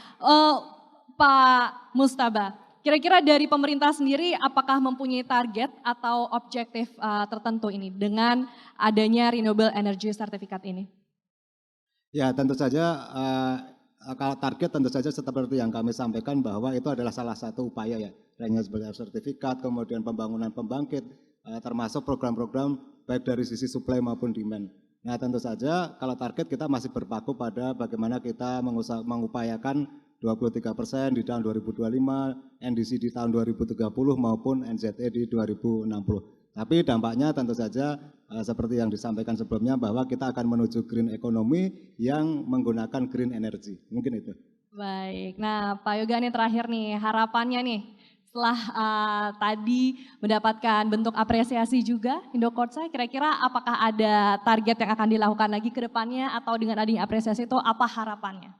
Pak Mustaba, kira-kira dari pemerintah sendiri apakah mempunyai target atau objektif tertentu ini dengan adanya Renewable Energy Certificate ini?
Ya tentu saja kalau target tentu saja seperti yang kami sampaikan bahwa itu adalah salah satu upaya ya. Renewable Certificate, kemudian pembangunan pembangkit, termasuk program-program baik dari sisi supply maupun demand. Nah tentu saja kalau target kita masih berpaku pada bagaimana kita mengupayakan 23% di tahun 2025, NDC di tahun 2030 maupun NZE di 2060. Tapi dampaknya tentu saja seperti yang disampaikan sebelumnya bahwa kita akan menuju green economy yang menggunakan green energy. Mungkin itu.
Baik, nah Pak Yoga nih terakhir nih, harapannya nih setelah tadi mendapatkan bentuk apresiasi juga Indokotsa, kira-kira apakah ada target yang akan dilakukan lagi ke depannya atau dengan adanya apresiasi itu apa harapannya?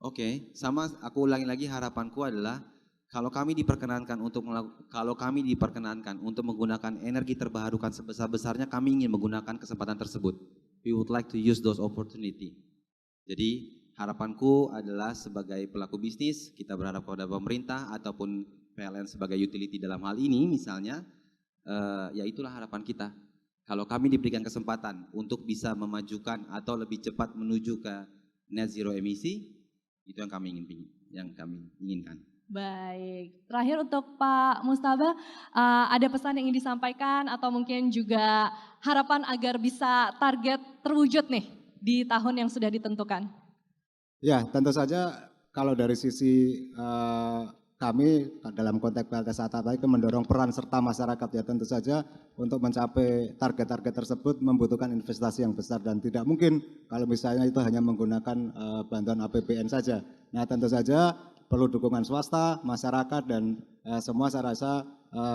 Oke, sama aku ulangi lagi, harapanku adalah kalau kami diperkenankan untuk menggunakan energi terbarukan sebesar-besarnya, kami ingin menggunakan kesempatan tersebut. We would like to use those opportunity. Jadi harapanku adalah sebagai pelaku bisnis, kita berharap kepada pemerintah ataupun PLN sebagai utility dalam hal ini misalnya, ya itulah harapan kita. Kalau kami diberikan kesempatan untuk bisa memajukan atau lebih cepat menuju ke net zero emisi, itu yang kami inginkan.
Baik, terakhir untuk Pak Mustaba, ada pesan yang ingin disampaikan atau mungkin juga harapan agar bisa target terwujud nih di tahun yang sudah ditentukan?
Ya tentu saja kalau dari sisi kami dalam konteks PLTS atap itu mendorong peran serta masyarakat ya tentu saja untuk mencapai target-target tersebut membutuhkan investasi yang besar dan tidak mungkin kalau misalnya itu hanya menggunakan bantuan APBN saja. Nah tentu saja perlu dukungan swasta, masyarakat dan semua saya rasa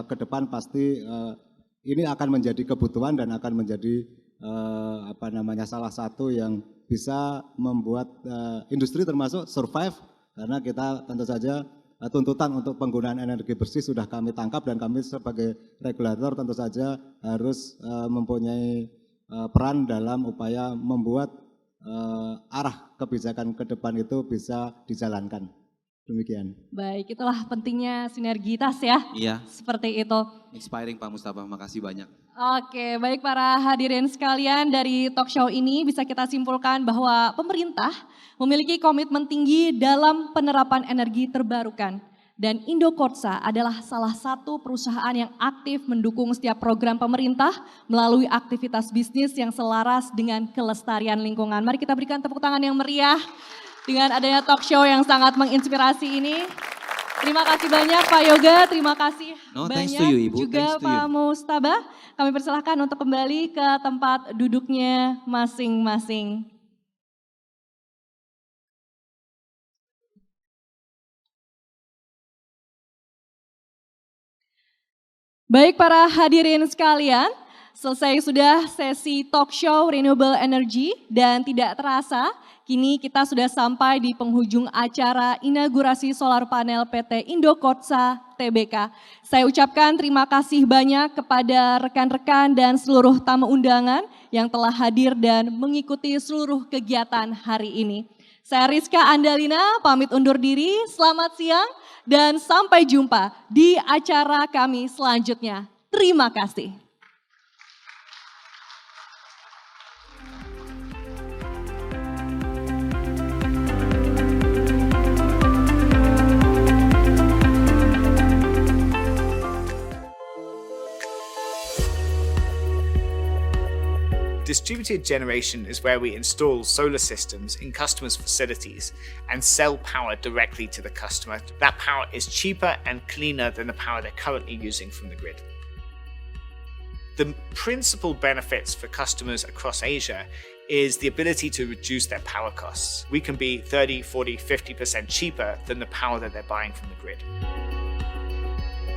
ke depan pasti ini akan menjadi kebutuhan dan akan menjadi salah satu yang bisa membuat industri termasuk survive karena kita tentu saja tuntutan untuk penggunaan energi bersih sudah kami tangkap dan kami sebagai regulator tentu saja harus mempunyai peran dalam upaya membuat arah kebijakan ke depan itu bisa dijalankan. Demikian.
Baik, itulah pentingnya sinergitas ya.
Iya.
Seperti itu.
Inspiring Pak Mustafa, makasih banyak.
Oke, baik para hadirin sekalian, dari talk show ini bisa kita simpulkan bahwa pemerintah memiliki komitmen tinggi dalam penerapan energi terbarukan. Dan Indokorsa adalah salah satu perusahaan yang aktif mendukung setiap program pemerintah melalui aktivitas bisnis yang selaras dengan kelestarian lingkungan. Mari kita berikan tepuk tangan yang meriah dengan adanya talk show yang sangat menginspirasi ini. Terima kasih banyak Pak Yoga, terima kasih
thanks
banyak
to you, Ibu.
juga
Thanks to
Pak
you.
Mustabah. Kami persilahkan untuk kembali ke tempat duduknya masing-masing. Baik para hadirin sekalian, selesai sudah sesi talk show Renewable Energy dan tidak terasa kini kita sudah sampai di penghujung acara inaugurasi solar panel PT Indokorsa Tbk. Saya ucapkan terima kasih banyak kepada rekan-rekan dan seluruh tamu undangan yang telah hadir dan mengikuti seluruh kegiatan hari ini. Saya Rizka Andalina pamit undur diri, selamat siang dan sampai jumpa di acara kami selanjutnya. Terima kasih.
Distributed generation is where we install solar systems in customers' facilities and sell power directly to the customer. That power is cheaper and cleaner than the power they're currently using from the grid. The principal benefits for customers across Asia is the ability to reduce their power costs. We can be 30, 40, 50% cheaper than the power that they're buying from the grid.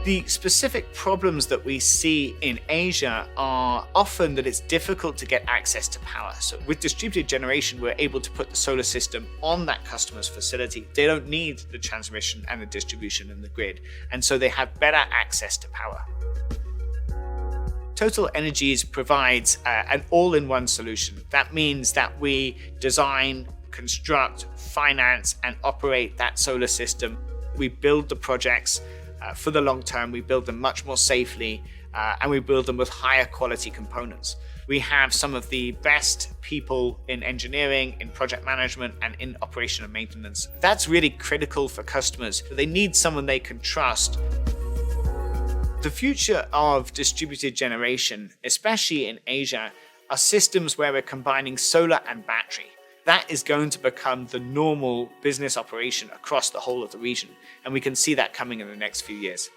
The specific problems that we see in Asia are often that it's difficult to get access to power. So with distributed generation, we're able to put the solar system on that customer's facility. They don't need the transmission and the distribution and the grid, and so they have better access to power. Total Energies provides an all-in-one solution. That means that we design, construct, finance, and operate that solar system. We build the projects for the long term, we build them much more safely, and we build them with higher quality components. We have some of the best people in engineering, in project management, and in operation and maintenance. That's really critical for customers. They need someone they can trust. The future of distributed generation, especially in Asia, are systems where we're combining solar and battery. That is going to become the normal business operation across the whole of the region, and we can see that coming in the next few years.